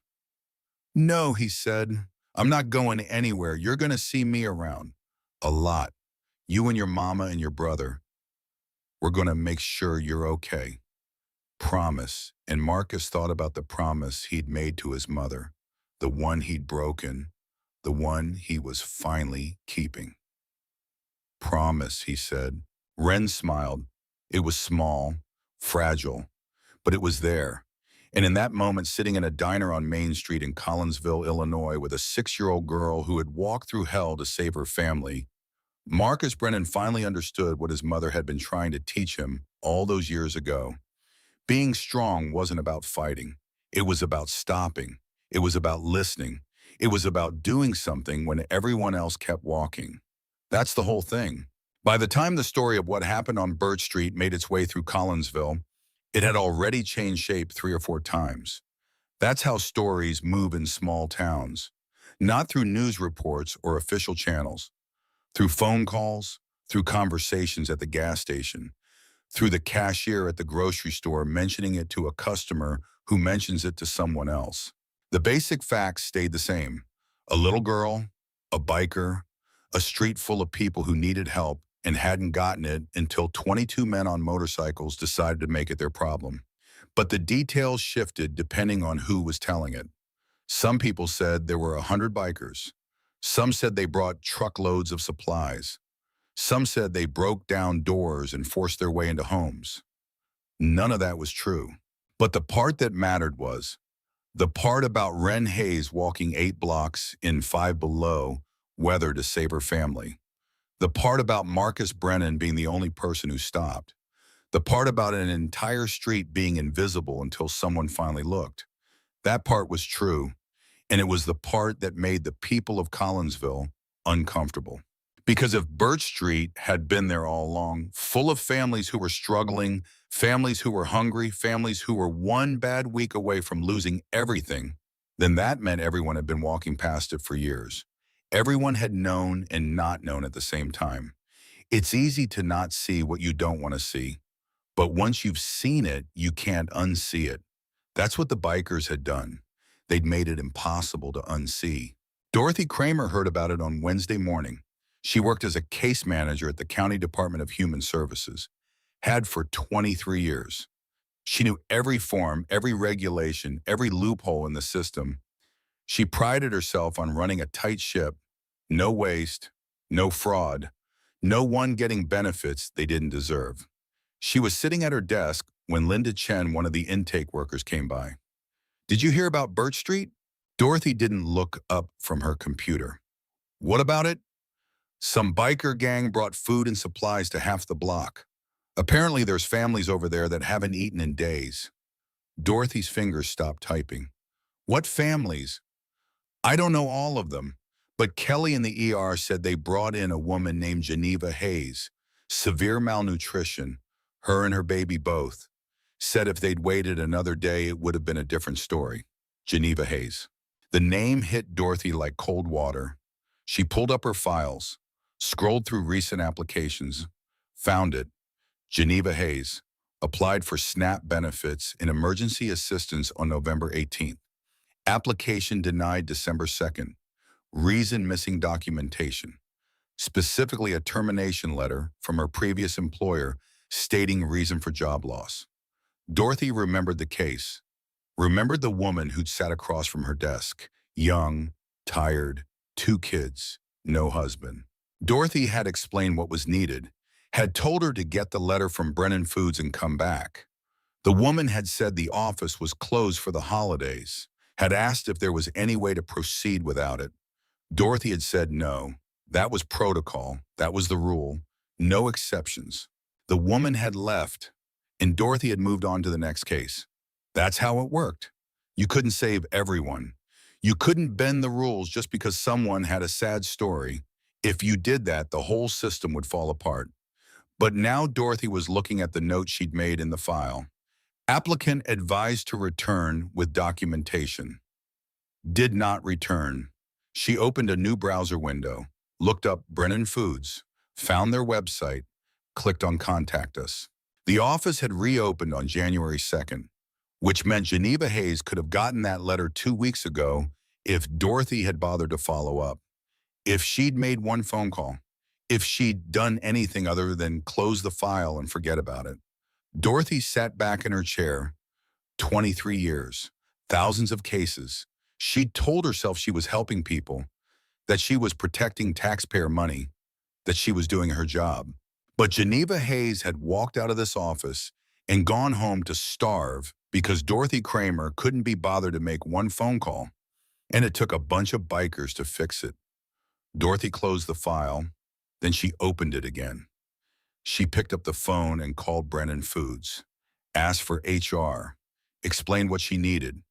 Speaker 1: No, he said, I'm not going anywhere. You're going to see me around. A lot. You and your mama and your brother. We're going to make sure you're okay. Promise. And Marcus thought about the promise he'd made to his mother, the one he'd broken, the one he was finally keeping. Promise, he said. Wren smiled. It was small, fragile, but it was there. And in that moment, sitting in a diner on Main Street in Collinsville, Illinois, with a 6-year-old girl who had walked through hell to save her family, Marcus Brennan finally understood what his mother had been trying to teach him all those years ago. Being strong wasn't about fighting. It was about stopping. It was about listening. It was about doing something when everyone else kept walking. That's the whole thing. By the time the story of what happened on Birch Street made its way through Collinsville, it had already changed shape 3 or 4 times. That's how stories move in small towns. Not through news reports or official channels. Through phone calls, through conversations at the gas station, through the cashier at the grocery store mentioning it to a customer who mentions it to someone else. The basic facts stayed the same. A little girl, a biker, a street full of people who needed help and hadn't gotten it until 22 men on motorcycles decided to make it their problem. But the details shifted depending on who was telling it. Some people said there were 100 bikers. Some said they brought truckloads of supplies. Some said they broke down doors and forced their way into homes. None of that was true. But the part that mattered was the part about Wren Hayes walking 8 blocks in 5 below weather to save her family. The part about Marcus Brennan being the only person who stopped. The part about an entire street being invisible until someone finally looked. That part was true, and it was the part that made the people of Collinsville uncomfortable. Because if Birch Street had been there all along, full of families who were struggling, families who were hungry, families who were one bad week away from losing everything, then that meant everyone had been walking past it for years. Everyone had known and not known at the same time. It's easy to not see what you don't want to see, but once you've seen it, you can't unsee it. That's what the bikers had done. They'd made it impossible to unsee. Dorothy Kramer heard about it on Wednesday morning. She worked as a case manager at the County Department of Human Services, had for 23 years. She knew every form, every regulation, every loophole in the system. She prided herself on running a tight ship, no waste, no fraud, no one getting benefits they didn't deserve. She was sitting at her desk when Linda Chen, one of the intake workers, came by. "Did you hear about Birch Street?" Dorothy didn't look up from her computer. "What about it?" "Some biker gang brought food and supplies to half the block. Apparently there's families over there that haven't eaten in days." Dorothy's fingers stopped typing. "What families?" "I don't know all of them, but Kelly in the ER said they brought in a woman named Geneva Hayes. Severe malnutrition, her and her baby both. Said if they'd waited another day, it would have been a different story." Geneva Hayes. The name hit Dorothy like cold water. She pulled up her files, scrolled through recent applications, found it. Geneva Hayes applied for SNAP benefits and emergency assistance on November 18th. Application denied December 2nd. Reason missing documentation. Specifically a termination letter from her previous employer stating reason for job loss. Dorothy remembered the case, remembered the woman who'd sat across from her desk, young, tired, 2 kids, no husband. Dorothy had explained what was needed, had told her to get the letter from Brennan Foods and come back. The woman had said the office was closed for the holidays, had asked if there was any way to proceed without it. Dorothy had said no. That was protocol. That was the rule. No exceptions. The woman had left, and Dorothy had moved on to the next case. That's how it worked. You couldn't save everyone. You couldn't bend the rules just because someone had a sad story. If you did that, the whole system would fall apart. But now Dorothy was looking at the note she'd made in the file. Applicant advised to return with documentation. Did not return. She opened a new browser window, looked up Brennan Foods, found their website, clicked on Contact Us. The office had reopened on January 2nd, which meant Geneva Hayes could have gotten that letter 2 weeks ago if Dorothy had bothered to follow up. If she'd made one phone call, if she'd done anything other than close the file and forget about it. Dorothy sat back in her chair. 23 years, thousands of cases. She'd told herself she was helping people, that she was protecting taxpayer money, that she was doing her job. But Geneva Hayes had walked out of this office and gone home to starve because Dorothy Kramer couldn't be bothered to make one phone call, and it took a bunch of bikers to fix it. Dorothy closed the file, then she opened it again. She picked up the phone and called Brennan Foods, asked for HR, explained what she needed.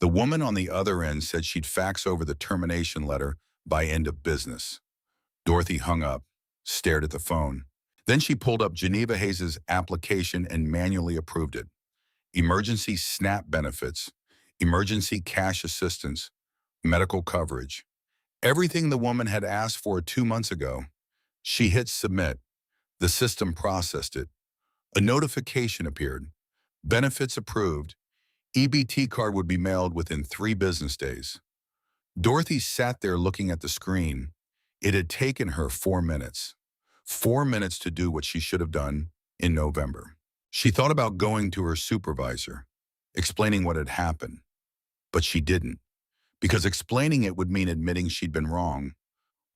Speaker 1: The woman on the other end said she'd fax over the termination letter by end of business. Dorothy hung up, stared at the phone. Then she pulled up Geneva Hayes' application and manually approved it. Emergency SNAP benefits, emergency cash assistance, medical coverage. Everything the woman had asked for 2 months ago. She hit submit. The system processed it. A notification appeared. Benefits approved. EBT card would be mailed within 3 business days. Dorothy sat there looking at the screen. It had taken her 4 minutes. 4 minutes to do what she should have done in November. She thought about going to her supervisor, explaining what had happened, but she didn't, because explaining it would mean admitting she'd been wrong,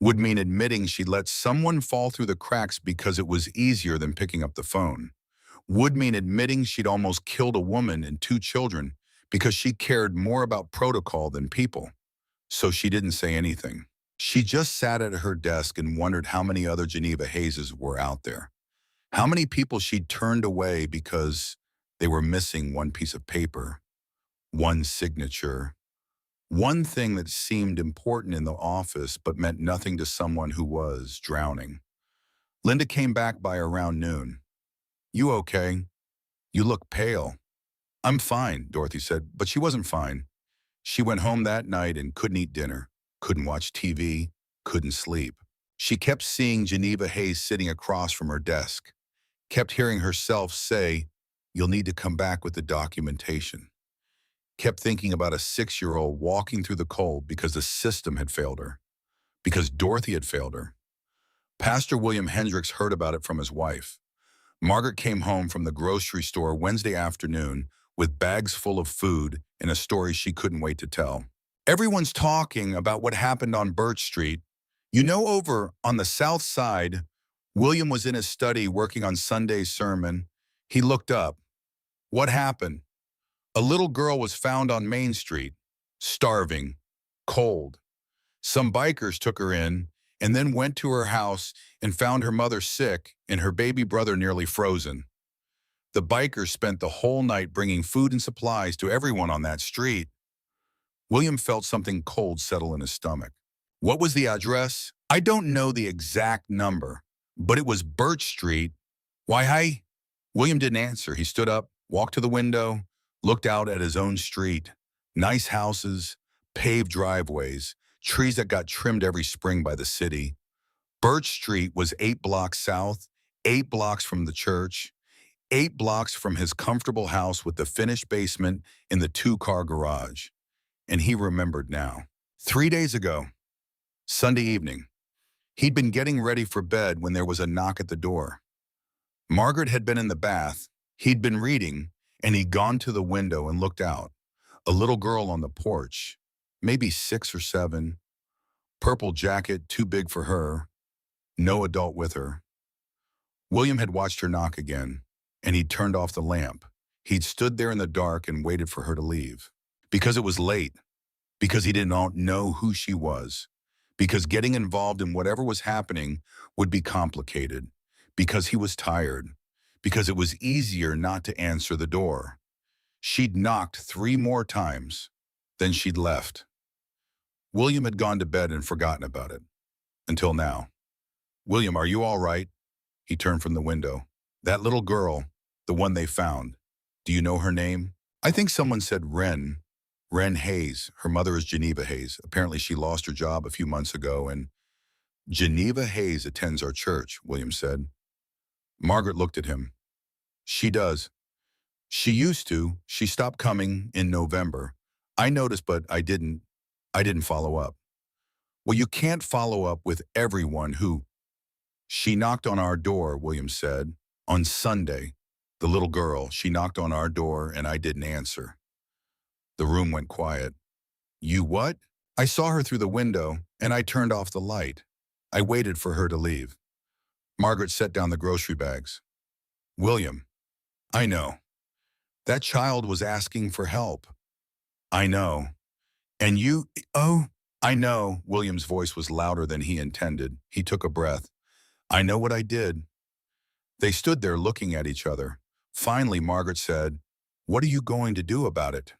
Speaker 1: would mean admitting she'd let someone fall through the cracks because it was easier than picking up the phone, would mean admitting she'd almost killed a woman and 2 children because she cared more about protocol than people. So she didn't say anything. She just sat at her desk and wondered how many other Geneva Hayeses were out there. How many people she'd turned away because they were missing one piece of paper, one signature, one thing that seemed important in the office but meant nothing to someone who was drowning. Linda came back by around noon. "You okay? You look pale." "I'm fine," Dorothy said, but she wasn't fine. She went home that night and couldn't eat dinner, couldn't watch TV, couldn't sleep. She kept seeing Geneva Hayes sitting across from her desk, kept hearing herself say, "You'll need to come back with the documentation." Kept thinking about a 6-year-old walking through the cold because the system had failed her, because Dorothy had failed her. Pastor William Hendricks heard about it from his wife. Margaret came home from the grocery store Wednesday afternoon with bags full of food and a story she couldn't wait to tell. "Everyone's talking about what happened on Birch Street. You know, over on the south side, William was in his study working on Sunday's sermon. He looked up. What happened? A little girl was found on Main Street, starving, cold. Some bikers took her in and then went to her house and found her mother sick and her baby brother nearly frozen. The bikers spent the whole night bringing food and supplies to everyone on that street." William felt something cold settle in his stomach. "What was the address?" "I don't know the exact number, but it was Birch Street." "Why, hi?" William didn't answer. He stood up, walked to the window, looked out at his own street. Nice houses, paved driveways, trees that got trimmed every spring by the city. Birch Street was 8 blocks south, 8 blocks from the church, 8 blocks from his comfortable house with the finished basement and the 2-car garage. And he remembered now. 3 days ago, Sunday evening, he'd been getting ready for bed when there was a knock at the door. Margaret had been in the bath, he'd been reading, and he'd gone to the window and looked out. A little girl on the porch, maybe 6 or 7, purple jacket too big for her, no adult with her. William had watched her knock again, and he'd turned off the lamp. He'd stood there in the dark and waited for her to leave. Because it was late, because he didn't know who she was, because getting involved in whatever was happening would be complicated, because he was tired, because it was easier not to answer the door. She'd knocked 3 more times, then she'd left. William had gone to bed and forgotten about it. Until now. "William, are you all right?" He turned from the window. "That little girl, the one they found, do you know her name?" "I think someone said Wren. Wren Hayes. Her mother is Geneva Hayes. Apparently she lost her job a few months ago and—" "Geneva Hayes attends our church," William said. Margaret looked at him. "She does. She used to. She stopped coming in November. I noticed, but I didn't follow up." "Well, you can't follow up with everyone who—" "She knocked on our door," William said. "On Sunday. The little girl, she knocked on our door and I didn't answer." The room went quiet. "You what?" "I saw her through the window and I turned off the light. I waited for her to leave." Margaret set down the grocery bags. "William, I know. That child was asking for help." "I know. And you—" "Oh, I know." William's voice was louder than he intended. He took a breath. "I know what I did." They stood there looking at each other. Finally, Margaret said, "What are you going to do about it?"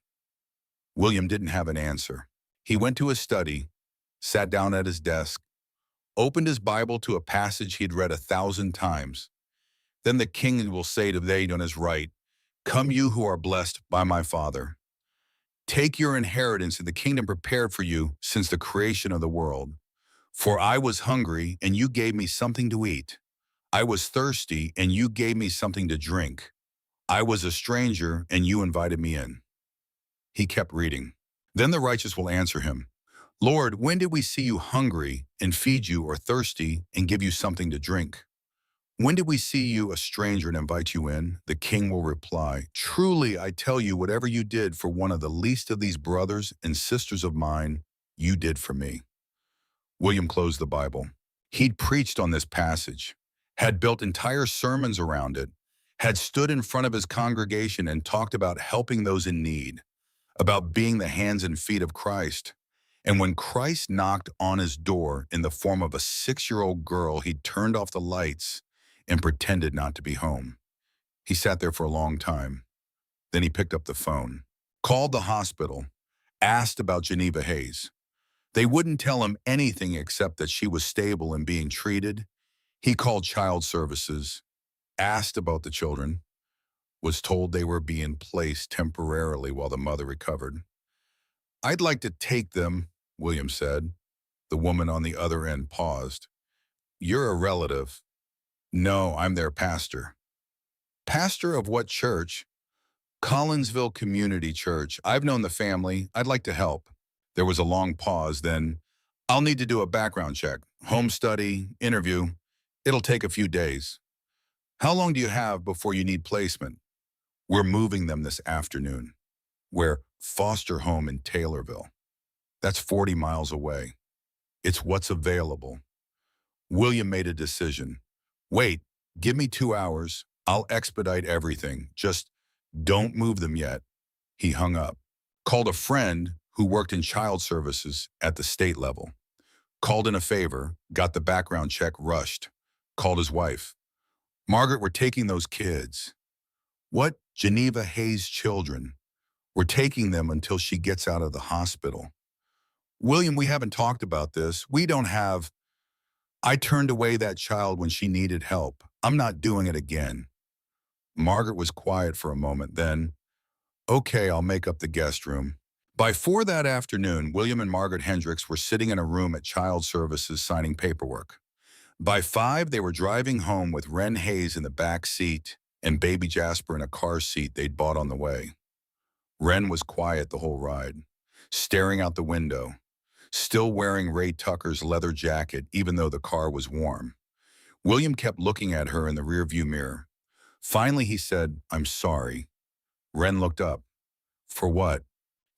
Speaker 1: William didn't have an answer. He went to his study, sat down at his desk, opened his Bible to a passage he'd read 1,000 times. "Then the king will say to they on his right, 'Come you who are blessed by my Father. Take your inheritance in the kingdom prepared for you since the creation of the world. For I was hungry, and you gave me something to eat. I was thirsty, and you gave me something to drink. I was a stranger, and you invited me in.'" He kept reading. "Then the righteous will answer him, 'Lord, when did we see you hungry and feed you, or thirsty and give you something to drink? When did we see you a stranger and invite you in?' The king will reply, 'Truly, I tell you, whatever you did for one of the least of these brothers and sisters of mine, you did for me.'" William closed the Bible. He'd preached on this passage, had built entire sermons around it, had stood in front of his congregation and talked about helping those in need, about being the hands and feet of Christ. And when Christ knocked on his door in the form of a 6-year-old girl, he turned off the lights and pretended not to be home. He sat there for a long time. Then he picked up the phone, called the hospital, asked about Geneva Hayes. They wouldn't tell him anything except that she was stable and being treated. He called child services, asked about the children, was told they were being placed temporarily while the mother recovered. "I'd like to take them," William said. The woman on the other end paused. "You're a relative." "No, I'm their pastor." "Pastor of what church?" "Collinsville Community Church. I've known the family. I'd like to help." There was a long pause, then, "I'll need to do a background check, home study, interview. It'll take a few days." "How long do you have before you need placement?" "We're moving them this afternoon." "We're foster home in Taylorville." "That's 40 miles away." "It's what's available." William made a decision. "Wait, give me 2 hours. I'll expedite everything. Just don't move them yet." He hung up, called a friend who worked in child services at the state level, called in a favor, got the background check rushed, called his wife. "Margaret, we're taking those kids." "What?" "Geneva Hayes' children. We're taking them until she gets out of the hospital." "William, we haven't talked about this. We don't have—" "I turned away that child when she needed help. I'm not doing it again." Margaret was quiet for a moment, then, "Okay, I'll make up the guest room." By 4 that afternoon, William and Margaret Hendricks were sitting in a room at Child Services signing paperwork. By 5, they were driving home with Wren Hayes in the back seat and baby Jasper in a car seat they'd bought on the way. Wren was quiet the whole ride, staring out the window, still wearing Ray Tucker's leather jacket even though the car was warm. William kept looking at her in the rearview mirror. Finally, he said, "I'm sorry." Wren looked up. "For what?"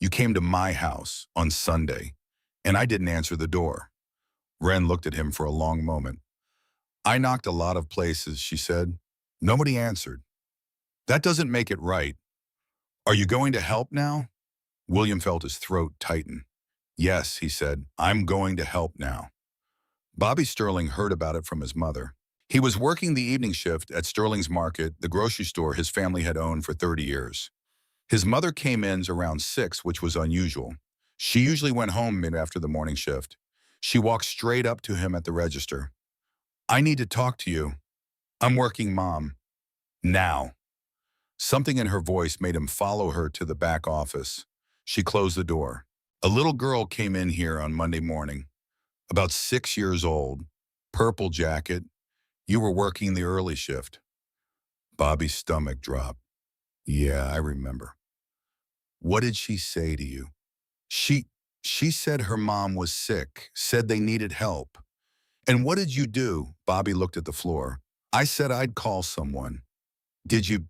Speaker 1: "You came to my house on Sunday, and I didn't answer the door." Wren looked at him for a long moment. "I knocked a lot of places," she said. "Nobody answered. That doesn't make it right. Are you going to help now?" William felt his throat tighten. "Yes," he said, "I'm going to help now." Bobby Sterling heard about it from his mother. He was working the evening shift at Sterling's Market, the grocery store his family had owned for 30 years. His mother came in around 6, which was unusual. She usually went home mid after the morning shift. She walked straight up to him at the register. "I need to talk to you." "I'm working, Mom." "Now." Something in her voice made him follow her to the back office. She closed the door. "A little girl came in here on Monday morning, about 6 years old, purple jacket. You were working the early shift." Bobby's stomach dropped. "Yeah, I remember." "What did she say to you?" She said her mom was sick, said they needed help." "And what did you do?" Bobby looked at the floor. "I said I'd call someone." "Did you?"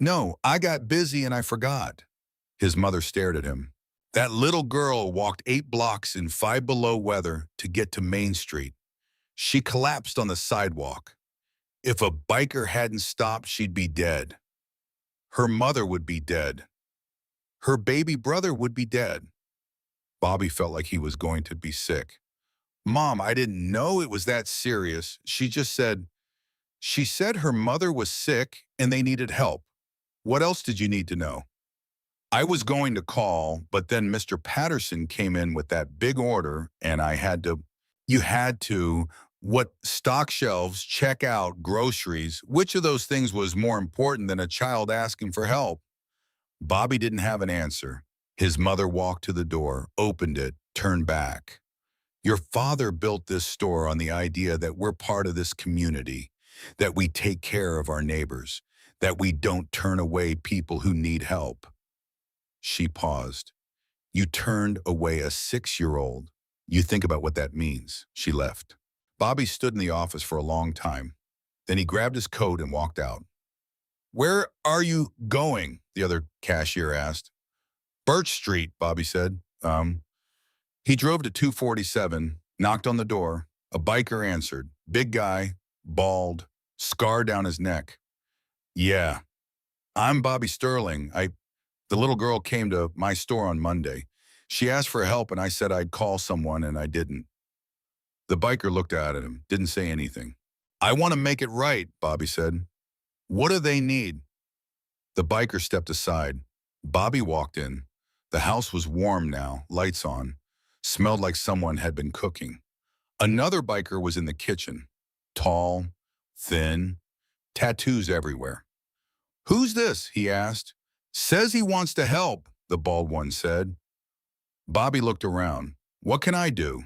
Speaker 1: No, I got busy and I forgot." His mother stared at him. "That little girl walked 8 blocks in 5 below weather to get to Main Street. She collapsed on the sidewalk. If a biker hadn't stopped, she'd be dead. Her mother would be dead. Her baby brother would be dead." Bobby felt like he was going to be sick. "Mom, I didn't know it was that serious. She said her mother was sick and they needed help. What else did you need to know?" "I was going to call, but then Mr. Patterson came in with that big order and I had to—" "You had to? What, stock shelves, check out, groceries? Which of those things was more important than a child asking for help?" Bobby didn't have an answer. His mother walked to the door, opened it, turned back. "Your father built this store on the idea that we're part of this community, that we take care of our neighbors, that we don't turn away people who need help." She paused. "You turned away a 6-year-old. You think about what that means." She left. Bobby stood in the office for a long time. Then he grabbed his coat and walked out. "Where are you going?" the other cashier asked. "Birch Street," Bobby said. He drove to 247, knocked on the door. A biker answered. Big guy, bald, scar down his neck. "Yeah, I'm Bobby Sterling. The little girl came to my store on Monday. She asked for help and I said I'd call someone and I didn't. The biker looked at him, didn't say anything. I want to make it right, Bobby said. What do they need? The biker stepped aside. Bobby walked in. The house was warm now, lights on. Smelled like someone had been cooking. Another biker was in the kitchen. Tall, thin, tattoos everywhere. Who's this? He asked. Says he wants to help, the bald one said. Bobby looked around. What can I do?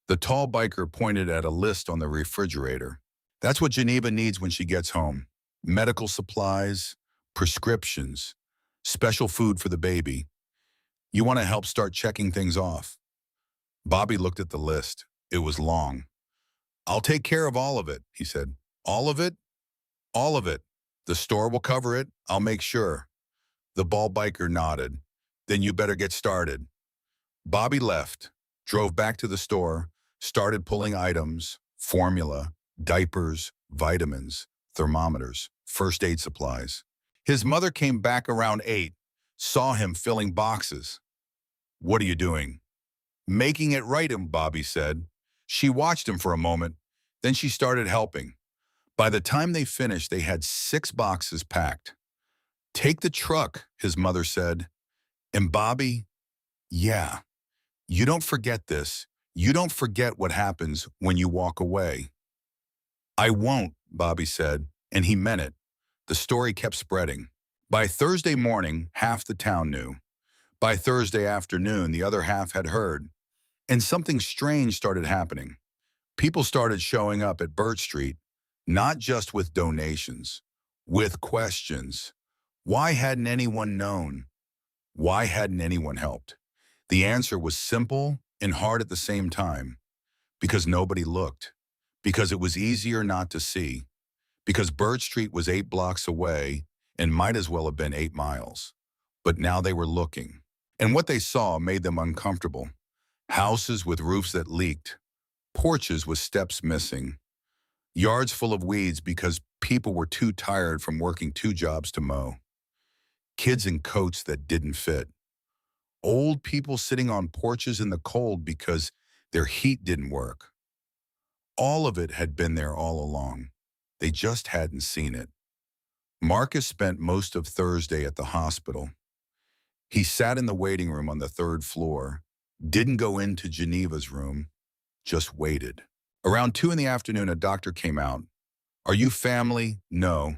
Speaker 1: The tall biker pointed at a list on the refrigerator. That's what Geneva needs when she gets home. Medical supplies, prescriptions, special food for the baby. You want to help start checking things off. Bobby looked at the list. It was long. I'll take care of all of it, he said. All of it? All of it. The store will cover it. I'll make sure. The bald biker nodded. Then you better get started. Bobby left, drove back to the store, started pulling items, formula, diapers, vitamins, thermometers, first aid supplies. His mother came back around 8, saw him filling boxes. What are you doing? Making it right, Bobby said. She watched him for a moment, then she started helping. By the time they finished, they had 6 boxes packed. Take the truck, his mother said. And Bobby, yeah, you don't forget this. You don't forget what happens when you walk away. I won't, Bobby said, and he meant it. The story kept spreading. By Thursday morning, half the town knew. By Thursday afternoon, the other half had heard. And something strange started happening. People started showing up at Birch Street, not just with donations, with questions. Why hadn't anyone known? Why hadn't anyone helped? The answer was simple and hard at the same time. Because nobody looked. Because it was easier not to see. Because Birch Street was 8 blocks away and might as well have been 8 miles. But now they were looking. And what they saw made them uncomfortable. Houses with roofs that leaked. Porches with steps missing. Yards full of weeds because people were too tired from working 2 jobs to mow. Kids in coats that didn't fit. Old people sitting on porches in the cold because their heat didn't work. All of it had been there all along. They just hadn't seen it. Marcus spent most of Thursday at the hospital. He sat in the waiting room on the 3rd floor, didn't go into Geneva's room, just waited. Around 2 in the afternoon, a doctor came out. Are you family? No.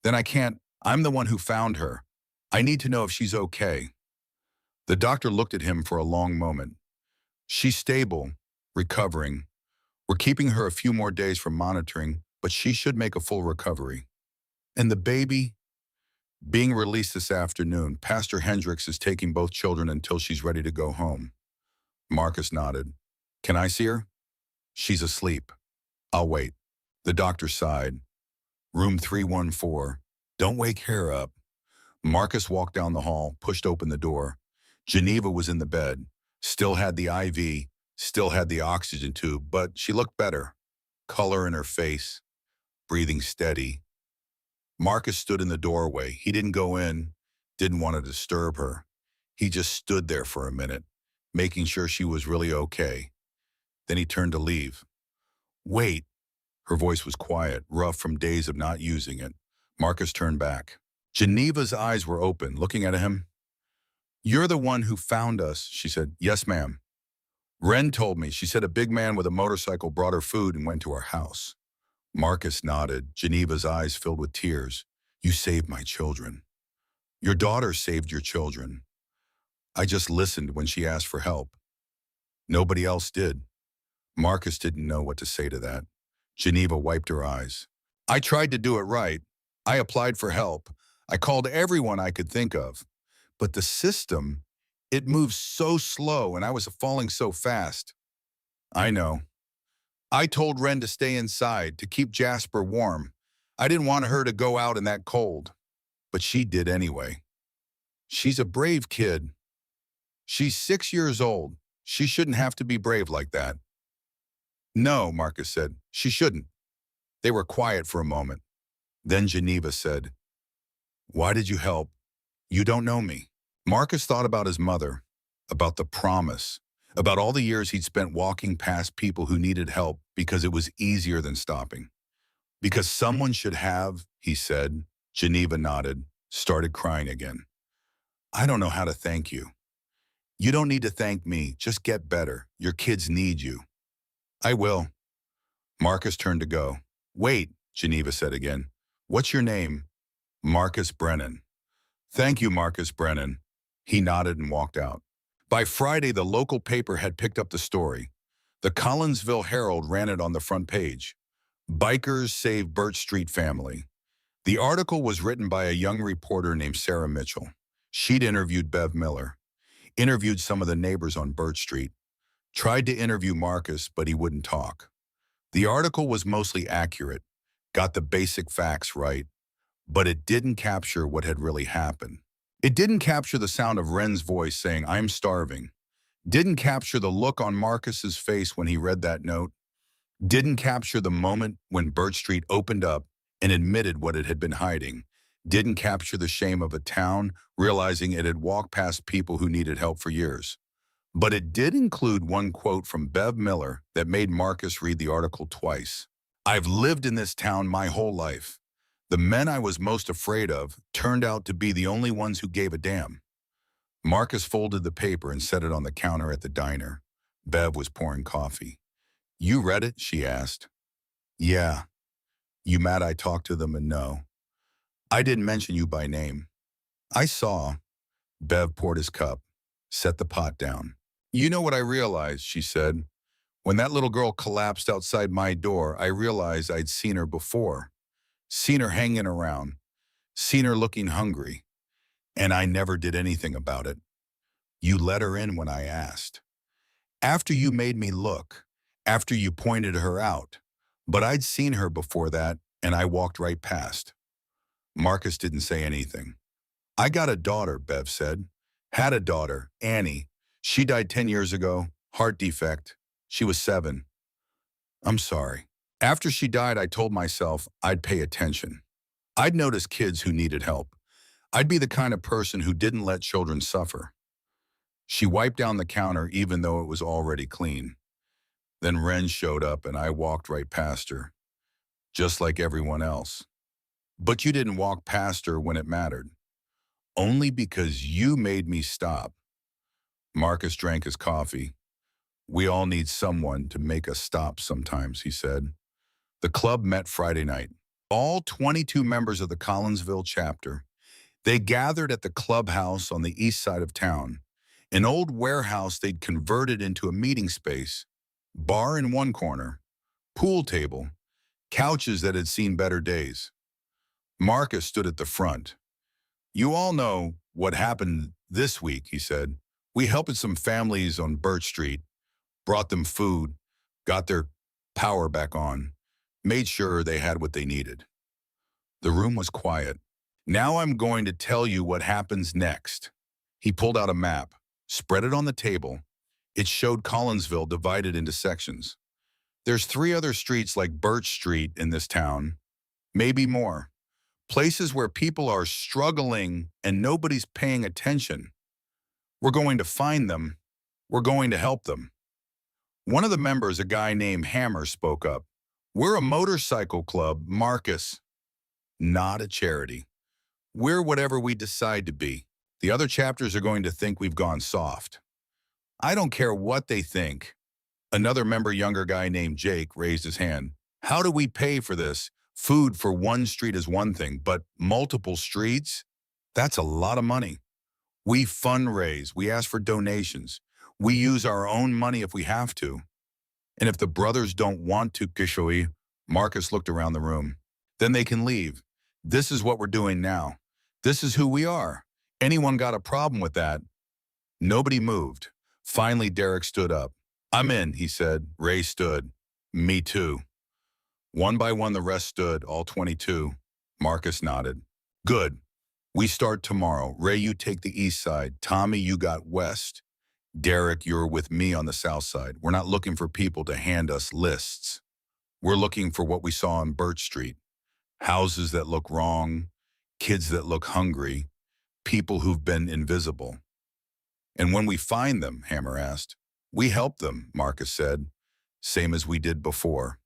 Speaker 1: Then I can't. I'm the one who found her. I need to know if she's okay. The doctor looked at him for a long moment. She's stable, recovering. We're keeping her a few more days for monitoring, but she should make a full recovery. And the baby? Being released this afternoon, Pastor Hendricks is taking both children until she's ready to go home. Marcus nodded. Can I see her? She's asleep. I'll wait. The doctor sighed. Room 314. Don't wake her up. Marcus walked down the hall, pushed open the door. Geneva was in the bed, still had the IV, still had the oxygen tube, but she looked better. Color in her face, breathing steady. Marcus stood in the doorway. He didn't go in, didn't want to disturb her. He just stood there for a minute, making sure she was really okay. Then he turned to leave. Wait. Her voice was quiet, rough from days of not using it. Marcus turned back. Geneva's eyes were open, looking at him. You're the one who found us, she said. Yes, ma'am. Wren told me. She said a big man with a motorcycle brought her food and went to our house. Marcus nodded, Geneva's eyes filled with tears. You saved my children. Your daughter saved your children. I just listened when she asked for help. Nobody else did. Marcus didn't know what to say to that. Geneva wiped her eyes. I tried to do it right. I applied for help. I called everyone I could think of. But the system, it moves so slow and I was falling so fast. I know. I told Wren to stay inside, to keep Jasper warm. I didn't want her to go out in that cold. But she did anyway. She's a brave kid. She's 6 years old. She shouldn't have to be brave like that. No, Marcus said. She shouldn't. They were quiet for a moment. Then Geneva said, Why did you help? You don't know me. Marcus thought about his mother. about the promise, about all the years he'd spent walking past people who needed help because it was easier than stopping. Because someone should have, he said. Geneva nodded, started crying again. I don't know how to thank you. You don't need to thank me. Just get better. Your kids need you. I will. Marcus turned to go. Wait, Geneva said again. What's your name? Marcus Brennan. Thank you, Marcus Brennan. He nodded and walked out. By Friday, the local paper had picked up the story. The Collinsville Herald ran it on the front page. Bikers save Birch Street family. The article was written by a young reporter named Sarah Mitchell. She'd interviewed Bev Miller, interviewed some of the neighbors on Birch Street, tried to interview Marcus, but he wouldn't talk. The article was mostly accurate, got the basic facts right, but it didn't capture what had really happened. It didn't capture the sound of Wren's voice saying, I'm starving. Didn't capture the look on Marcus's face when he read that note. Didn't capture the moment when Birch Street opened up and admitted what it had been hiding. Didn't capture the shame of a town realizing it had walked past people who needed help for years. But it did include one quote from Bev Miller that made Marcus read the article twice. I've lived in this town my whole life. The men I was most afraid of turned out to be the only ones who gave a damn. Marcus folded the paper and set it on the counter at the diner. Bev was pouring coffee. You read it? She asked. Yeah. You mad I talked to them and no? I didn't mention you by name. I saw. Bev poured his cup, set the pot down. You know what I realized, she said. When that little girl collapsed outside my door, I realized I'd seen her before. Seen her hanging around. Seen her looking hungry. And I never did anything about it. You let her in when I asked. After you made me look. After you pointed her out. But I'd seen her before that, and I walked right past. Marcus didn't say anything. I got a daughter, Bev said. Had a daughter, Annie. She died 10 years ago, heart defect. She was 7. I'm sorry. After she died, I told myself I'd pay attention. I'd notice kids who needed help. I'd be the kind of person who didn't let children suffer. She wiped down the counter even though it was already clean. Then Wren showed up and I walked right past her, just like everyone else. But you didn't walk past her when it mattered. Only because you made me stop. Marcus drank his coffee. We all need someone to make us stop sometimes, he said. The club met Friday night. All 22 members of the Collinsville chapter. They gathered at the clubhouse on the east side of town, an old warehouse they'd converted into a meeting space, bar in one corner, pool table, couches that had seen better days. Marcus stood at the front. You all know what happened this week, he said. We helped some families on Birch Street, brought them food, got their power back on, made sure they had what they needed. The room was quiet. Now I'm going to tell you what happens next. He pulled out a map, spread it on the table. It showed Collinsville divided into sections. There's 3 other streets like Birch Street in this town, maybe more. Places where people are struggling and nobody's paying attention. We're going to find them. We're going to help them. One of the members, a guy named Hammer, spoke up. We're a motorcycle club, Marcus. Not a charity. We're whatever we decide to be. The other chapters are going to think we've gone soft. I don't care what they think. Another member, younger guy named Jake, raised his hand. How do we pay for this? Food for one street is one thing, but multiple streets? That's a lot of money. We fundraise. We ask for donations. We use our own money if we have to. And if the brothers don't want to, Kishoy, Marcus looked around the room, then they can leave. This is what we're doing now. This is who we are. Anyone got a problem with that? Nobody moved. Finally, Derek stood up. I'm in, he said. Ray stood. Me too. One by one, the rest stood, all 22. Marcus nodded. Good. We start tomorrow. Ray, you take the east side. Tommy, you got west. Derek, you're with me on the south side. We're not looking for people to hand us lists. We're looking for what we saw on Birch Street. Houses that look wrong, kids that look hungry, people who've been invisible. And when we find them, Hammer asked. We help them, Marcus said, same as we did before.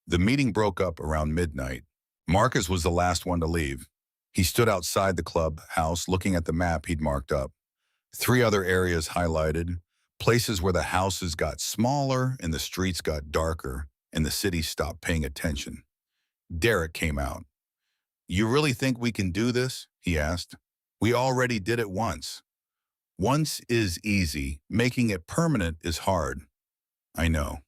Speaker 1: The meeting broke up around midnight. Marcus was the last one to leave. He stood outside the club house looking at the map he'd marked up. 3 other areas highlighted, places where the houses got smaller and the streets got darker and the city stopped paying attention. Derek came out. You really think we can do this? He asked. We already did it once. Once is easy. Making it permanent is hard. I know.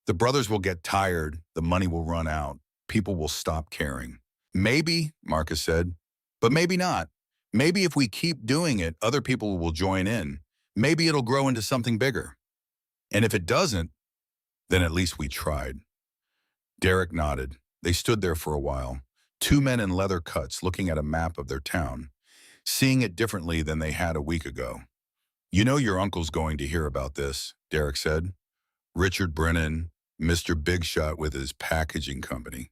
Speaker 1: The brothers will get tired. The money will run out. People will stop caring. Maybe, Marcus said, but maybe not. Maybe if we keep doing it, other people will join in. Maybe it'll grow into something bigger. And if it doesn't, then at least we tried. Derek nodded. They stood there for a while, 2 men in leather cuts looking at a map of their town, seeing it differently than they had a week ago. You know your uncle's going to hear about this, Derek said. Richard Brennan, Mr. Big Shot with his packaging company.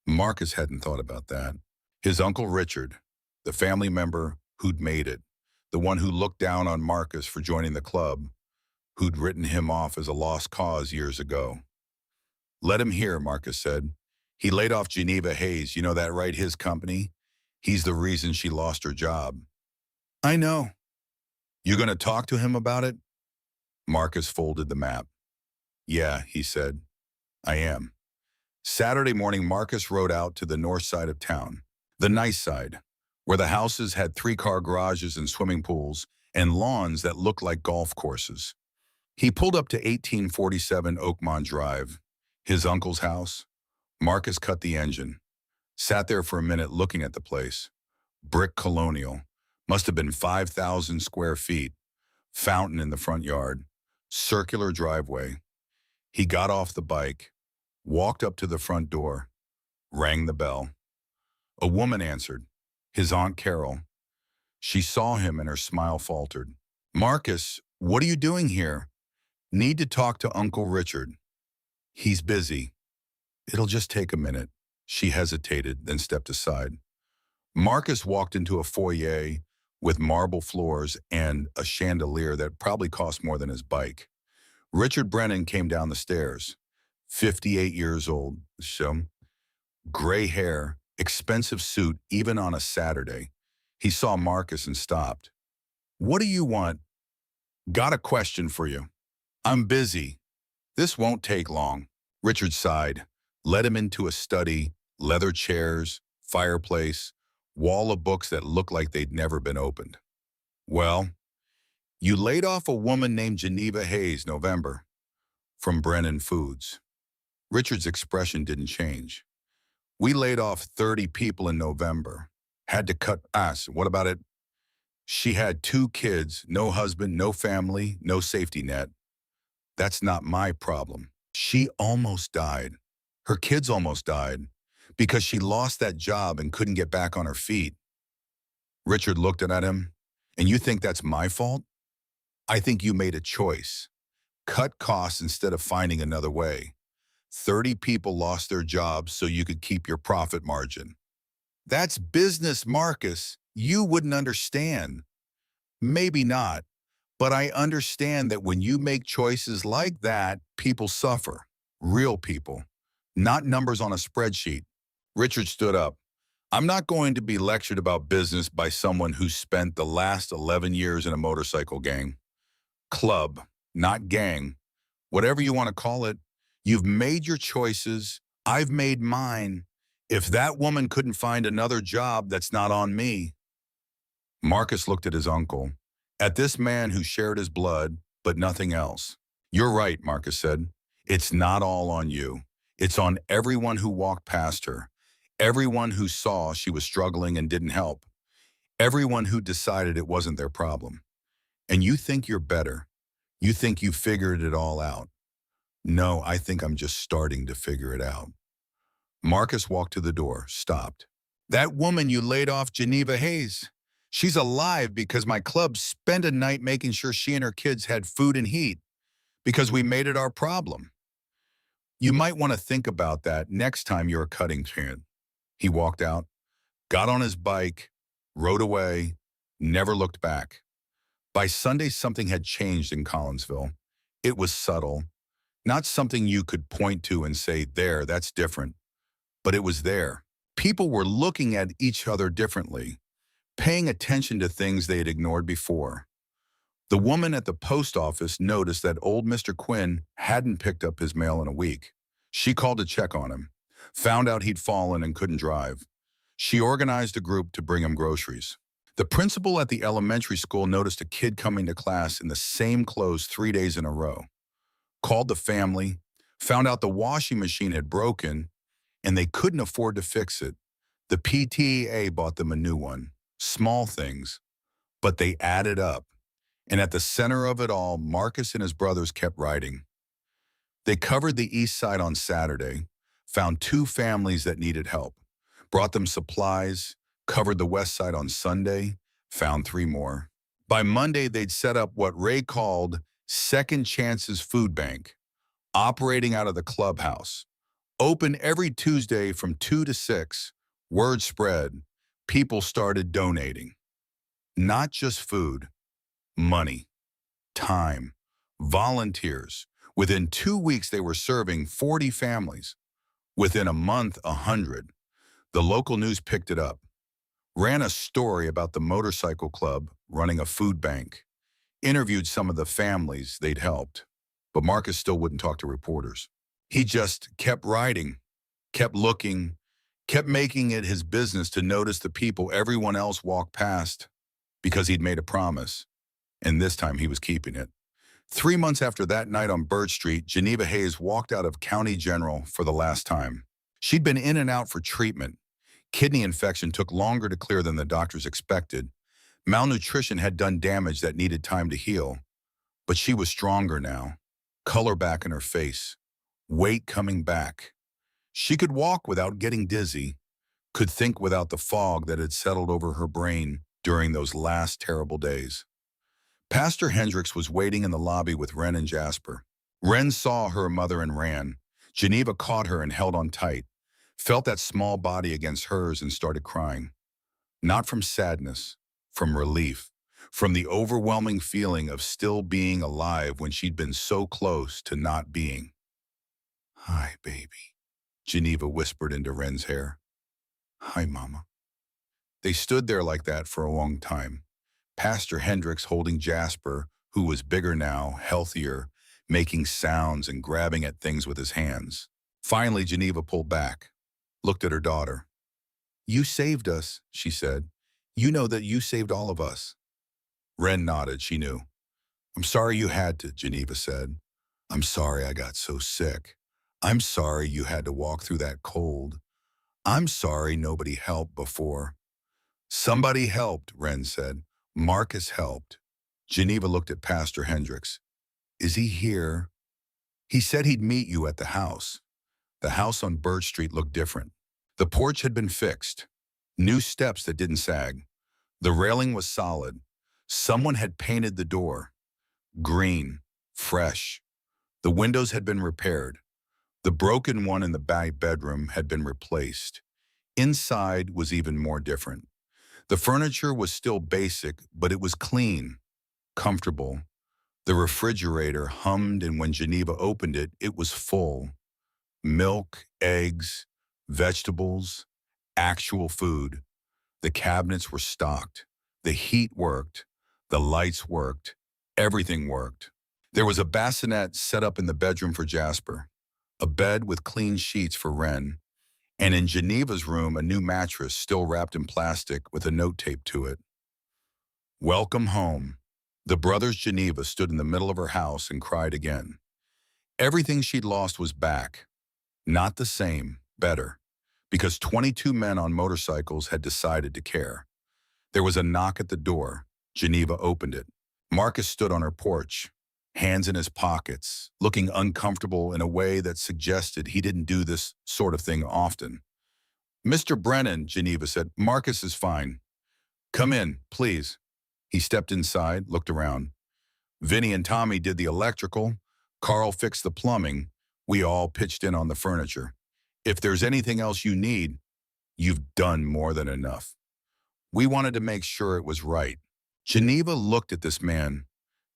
Speaker 1: Marcus hadn't thought about that. His Uncle Richard, the family member who'd made it, the one who looked down on Marcus for joining the club, who'd written him off as a lost cause years ago. Let him hear, Marcus said. He laid off Geneva Hayes, you know that, right? His company. He's the reason she lost her job. I know. You gonna talk to him about it? Marcus folded the map. Yeah, he said. I am. Saturday morning, Marcus rode out to the north side of town, the nice side, where the houses had 3-car garages and swimming pools and lawns that looked like golf courses. He pulled up to 1847 Oakmont Drive, his uncle's house. Marcus cut the engine, sat there for a minute looking at the place. Brick colonial, must have been 5,000 square feet, fountain in the front yard, circular driveway. He got off the bike, walked up to the front door, rang the bell. A woman answered, his Aunt Carol. She saw him and her smile faltered. Marcus, what are you doing here? Need to talk to Uncle Richard. He's busy. It'll just take a minute. She hesitated, then stepped aside. Marcus walked into a foyer with marble floors and a chandelier that probably cost more than his bike. Richard Brennan came down the stairs, 58 years old, gray hair, expensive suit even on a Saturday. He saw Marcus and stopped. What do you want? Got a question for you. I'm busy. This won't take long. Richard sighed, led him into a study, leather chairs, fireplace, wall of books that looked like they'd never been opened. Well, you laid off a woman named Geneva Hayes, November, from Brennan Foods. Richard's expression didn't change. We laid off 30 people in November. Had to cut us. What about it? She had 2 kids, no husband, no family, no safety net. That's not my problem. She almost died. Her kids almost died because she lost that job and couldn't get back on her feet. Richard looked at him. And you think that's my fault? I think you made a choice. Cut costs instead of finding another way. 30 people lost their jobs so you could keep your profit margin. That's business, Marcus. You wouldn't understand. Maybe not, but I understand that when you make choices like that, people suffer. Real people, not numbers on a spreadsheet. Richard stood up. I'm not going to be lectured about business by someone who spent the last 11 years in a motorcycle gang. Club, not gang. Whatever you want to call it. You've made your choices. I've made mine. If that woman couldn't find another job, that's not on me. Marcus looked at his uncle, at this man who shared his blood, but nothing else. You're right, Marcus said. It's not all on you. It's on everyone who walked past her. Everyone who saw she was struggling and didn't help. Everyone who decided it wasn't their problem. And you think you're better. You think you figured it all out. No, I think I'm just starting to figure it out. Marcus walked to the door, stopped. That woman you laid off, Geneva Hayes, she's alive because my club spent a night making sure she and her kids had food and heat, because we made it our problem. You might want to think about that next time you're cutting tin. He walked out, got on his bike, rode away, never looked back. By Sunday, something had changed in Collinsville. It was subtle, not something you could point to and say, there, that's different, but it was there. People were looking at each other differently, paying attention to things they had ignored before. The woman at the post office noticed that old Mr. Quinn hadn't picked up his mail in a week. She called to check on him, found out he'd fallen and couldn't drive. She organized a group to bring him groceries. The principal at the elementary school noticed a kid coming to class in the same clothes 3 days in a row. Called the family, found out the washing machine had broken, and they couldn't afford to fix it. The PTA bought them a new one. Small things, but they added up. And at the center of it all, Marcus and his brothers kept writing. They covered the east side on Saturday, found 2 families that needed help, brought them supplies, covered the west side on Sunday, found 3 more. By Monday, they'd set up what Ray called Second Chances Food Bank, operating out of the clubhouse. Open every Tuesday from 2 to 6. Word spread. People started donating. Not just food, money, time, volunteers. Within 2 weeks, they were serving 40 families. Within a month, 100. The local news picked it up, ran a story about the motorcycle club running a food bank, interviewed some of the families they'd helped. But Marcus still wouldn't talk to reporters. He just kept writing, kept looking, kept making it his business to notice the people everyone else walked past because he'd made a promise, and this time he was keeping it. 3 months after that night on Bird Street, Geneva Hayes walked out of County General for the last time. She'd been in and out for treatment. Kidney infection took longer to clear than the doctors expected. Malnutrition had done damage that needed time to heal. But she was stronger now, color back in her face, weight coming back. She could walk without getting dizzy, could think without the fog that had settled over her brain during those last terrible days. Pastor Hendricks was waiting in the lobby with Wren and Jasper. Wren saw her mother and ran. Geneva caught her and held on tight, felt that small body against hers and started crying. Not from sadness, from relief, from the overwhelming feeling of still being alive when she'd been so close to not being. "Hi, baby," Geneva whispered into Wren's hair. "Hi, Mama." They stood there like that for a long time. Pastor Hendricks holding Jasper, who was bigger now, healthier, making sounds and grabbing at things with his hands. Finally, Geneva pulled back, looked at her daughter. "You saved us," she said. "You know that you saved all of us." Wren nodded, she knew. "I'm sorry you had to," Geneva said. "I'm sorry I got so sick. I'm sorry you had to walk through that cold. I'm sorry nobody helped before." "Somebody helped," Wren said. "Marcus helped." Geneva looked at Pastor Hendricks. "Is he here?" "He said he'd meet you at the house." The house on Birch Street looked different. The porch had been fixed. New steps that didn't sag. The railing was solid. Someone had painted the door. Green, fresh. The windows had been repaired. The broken one in the back bedroom had been replaced. Inside was even more different. The furniture was still basic, but it was clean, comfortable. The refrigerator hummed, and when Geneva opened it, it was full. Milk, eggs, vegetables, actual food. The cabinets were stocked. The heat worked. The lights worked. Everything worked. There was a bassinet set up in the bedroom for Jasper, a bed with clean sheets for Wren, and in Geneva's room, a new mattress still wrapped in plastic with a note taped to it. "Welcome home." The brothers Geneva stood in the middle of her house and cried again. Everything she'd lost was back. Not the same, better, because 22 men on motorcycles had decided to care. There was a knock at the door. Geneva opened it. Marcus stood on her porch, hands in his pockets, looking uncomfortable in a way that suggested he didn't do this sort of thing often. "Mr. Brennan," Geneva said, "Marcus is fine. Come in, please." He stepped inside, looked around. Vinny and Tommy did the electrical. Carl fixed the plumbing. We all pitched in on the furniture. If there's anything else you need, you've done more than enough. We wanted to make sure it was right. Geneva looked at this man,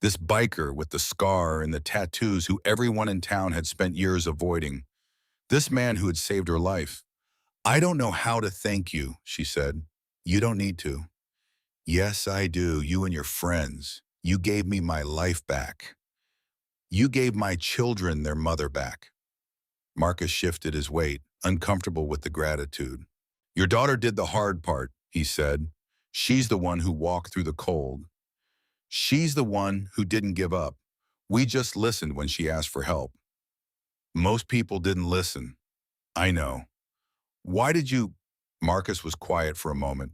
Speaker 1: this biker with the scar and the tattoos who everyone in town had spent years avoiding. This man who had saved her life. "I don't know how to thank you," she said. "You don't need to." "Yes, I do. You and your friends. You gave me my life back. You gave my children their mother back." Marcus shifted his weight, uncomfortable with the gratitude. "Your daughter did the hard part," he said. "She's the one who walked through the cold. She's the one who didn't give up. We just listened when she asked for help." "Most people didn't listen." "I know." "Why did you—" Marcus was quiet for a moment.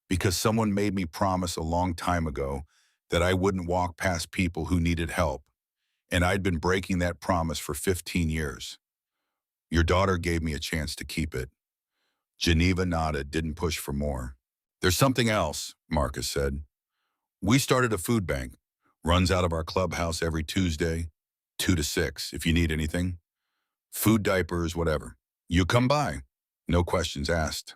Speaker 1: "Because someone made me promise a long time ago that I wouldn't walk past people who needed help, and I'd been breaking that promise for 15 years. Your daughter gave me a chance to keep it." Geneva nodded, didn't push for more. "There's something else," Marcus said. "We started a food bank. Runs out of our clubhouse every Tuesday, 2 to 6, if you need anything. Food, diapers, whatever. You come by. No questions asked."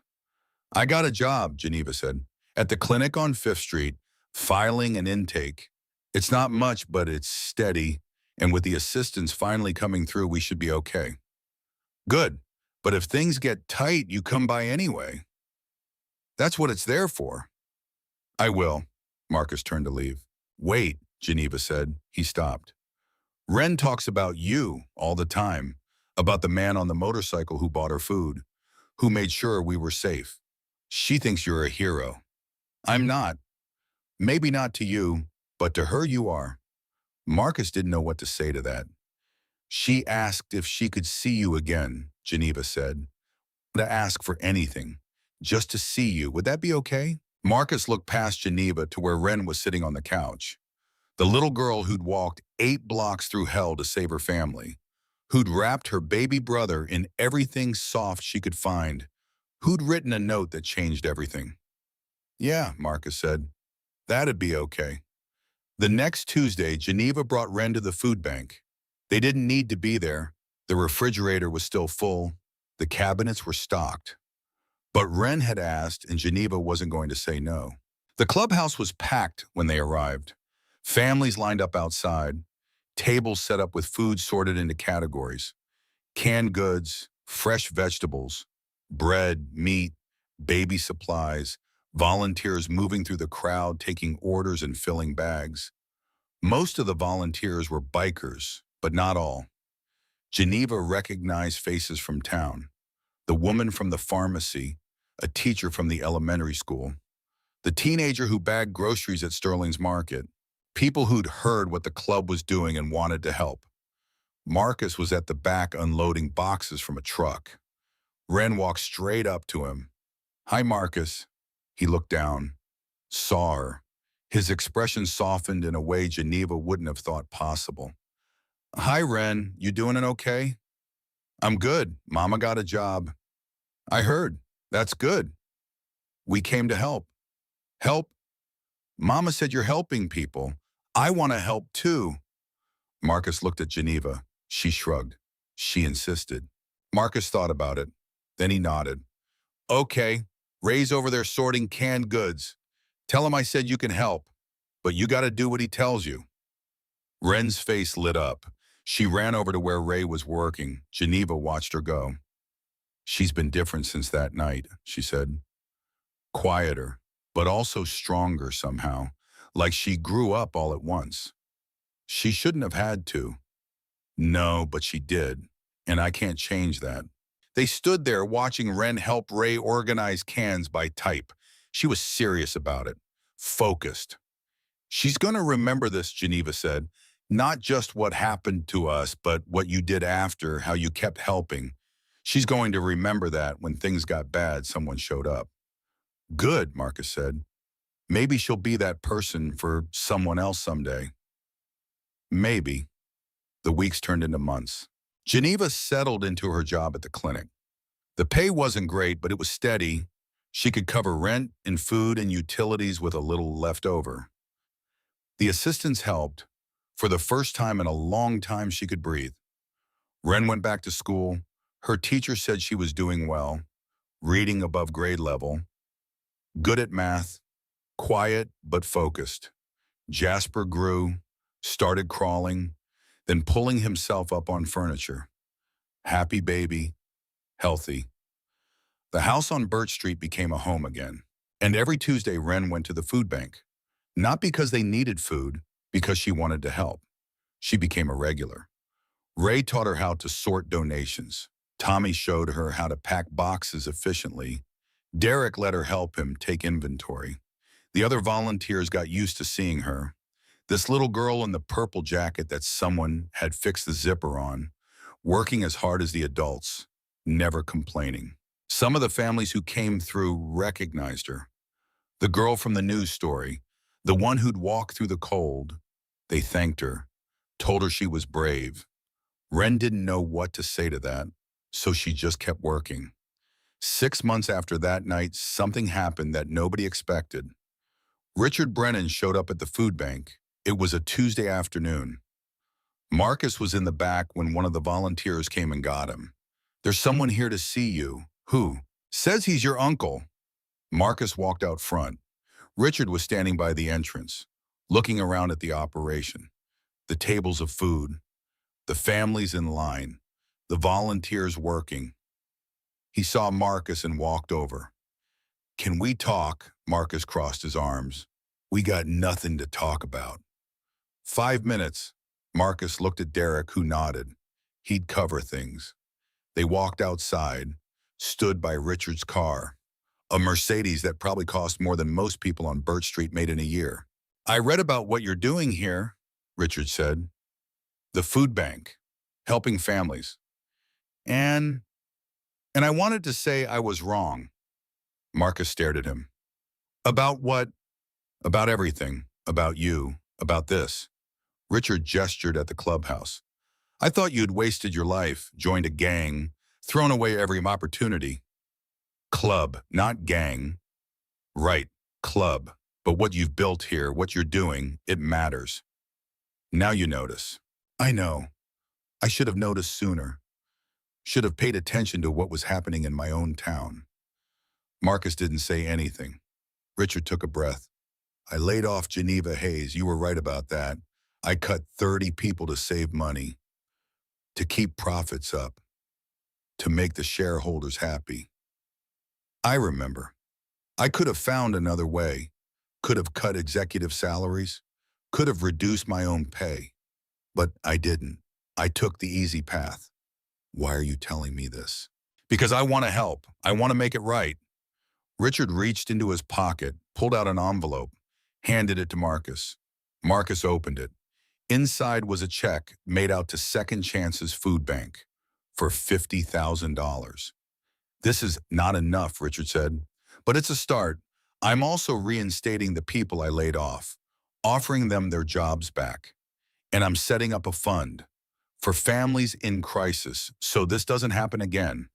Speaker 1: "I got a job," Geneva said, "at the clinic on 5th Street, filing and intake. It's not much, but it's steady, and with the assistants finally coming through, we should be okay." "Good. But if things get tight, you come by anyway. That's what it's there for." "I will." Marcus turned to leave. "Wait," Geneva said. He stopped. "Ren talks about you all the time, about the man on the motorcycle who bought her food, who made sure we were safe. She thinks you're a hero." "I'm not. Maybe not to you, but to her you are." Marcus didn't know what to say to that. "She asked if she could see you again," Geneva said. "To ask for anything. Just to see you. Would that be okay?" Marcus looked past Geneva to where Ren was sitting on the couch. The little girl who'd walked 8 blocks through hell to save her family, who'd wrapped her baby brother in everything soft she could find, who'd written a note that changed everything. "Yeah," Marcus said. "That'd be okay." The next Tuesday, Geneva brought Ren to the food bank. They didn't need to be there. The refrigerator was still full. The cabinets were stocked. But Ren had asked, and Geneva wasn't going to say no. The clubhouse was packed when they arrived. Families lined up outside, tables set up with food sorted into categories: canned goods, fresh vegetables, bread, meat, baby supplies, volunteers moving through the crowd taking orders and filling bags. Most of the volunteers were bikers, but not all. Geneva recognized faces from town: the woman from the pharmacy, a teacher from the elementary school, the teenager who bagged groceries at Sterling's Market, people who'd heard what the club was doing and wanted to help. Marcus was at the back unloading boxes from a truck. Ren walked straight up to him. "Hi, Marcus." He looked down, saw her. His expression softened in a way Geneva wouldn't have thought possible. "Hi, Ren. You doing it okay?" "I'm good. Mama got a job." "I heard. That's good." "We came to help." "Help?" "Mama said you're helping people. I want to help too." Marcus looked at Geneva. She shrugged. She insisted. Marcus thought about it. Then he nodded. "Okay, Ray's over there sorting canned goods. Tell him I said you can help, but you got to do what he tells you." Ren's face lit up. She ran over to where Ray was working. Geneva watched her go. "She's been different since that night," she said. "Quieter, but also stronger somehow, like she grew up all at once. She shouldn't have had to." "No, but she did, and I can't change that." They stood there watching Ren help Ray organize cans by type. She was serious about it, focused. "She's going to remember this," Geneva said. "Not just what happened to us, but what you did after, how you kept helping. She's going to remember that when things got bad, someone showed up." "Good," Marcus said. "Maybe she'll be that person for someone else someday." Maybe. The weeks turned into months. Geneva settled into her job at the clinic. The pay wasn't great, but it was steady. She could cover rent and food and utilities with a little left over. The assistants helped. For the first time in a long time, she could breathe. Ren went back to school. Her teacher said she was doing well, reading above grade level, good at math, quiet but focused. Jasper grew, started crawling, then pulling himself up on furniture. Happy baby, healthy. The house on Birch Street became a home again. And every Tuesday, Wren went to the food bank. Not because they needed food, because she wanted to help. She became a regular. Ray taught her how to sort donations. Tommy showed her how to pack boxes efficiently. Derek let her help him take inventory. The other volunteers got used to seeing her. This little girl in the purple jacket that someone had fixed the zipper on, working as hard as the adults, never complaining. Some of the families who came through recognized her. The girl from the news story, the one who'd walk through the cold. They thanked her, told her she was brave. Wren didn't know what to say to that, so she just kept working. 6 months after that night, something happened that nobody expected. Richard Brennan showed up at the food bank. It was a Tuesday afternoon. Marcus was in the back when one of the volunteers came and got him. "There's someone here to see you." "Who?" "Says he's your uncle." Marcus walked out front. Richard was standing by the entrance, looking around at the operation, the tables of food, the families in line, the volunteers working. He saw Marcus and walked over. "Can we talk?" Marcus crossed his arms. "We got nothing to talk about." 5 minutes. Marcus looked at Derek, who nodded. He'd cover things. They walked outside, stood by Richard's car, a Mercedes that probably cost more than most people on Birch Street made in a year. "I read about what you're doing here," Richard said. "The food bank, helping families. And I wanted to say I was wrong." Marcus stared at him. "About what?" "About everything. About you. About this." Richard gestured at the clubhouse. "I thought you'd wasted your life, joined a gang, thrown away every opportunity." "Club, not gang." "Right, club. But what you've built here, what you're doing, it matters. Now you notice." "I know. I should have noticed sooner. Should have paid attention to what was happening in my own town." Marcus didn't say anything. Richard took a breath. "I laid off Geneva Hayes. You were right about that. I cut 30 people to save money, to keep profits up, to make the shareholders happy. I remember. I could have found another way, could have cut executive salaries, could have reduced my own pay. But I didn't. I took the easy path." "Why are you telling me this?" "Because I want to help. I want to make it right." Richard reached into his pocket, pulled out an envelope, handed it to Marcus. Marcus opened it. Inside was a check made out to Second Chance's Food Bank for $50,000. "This is not enough," Richard said, "but it's a start. I'm also reinstating the people I laid off, offering them their jobs back. And I'm setting up a fund for families in crisis so this doesn't happen again."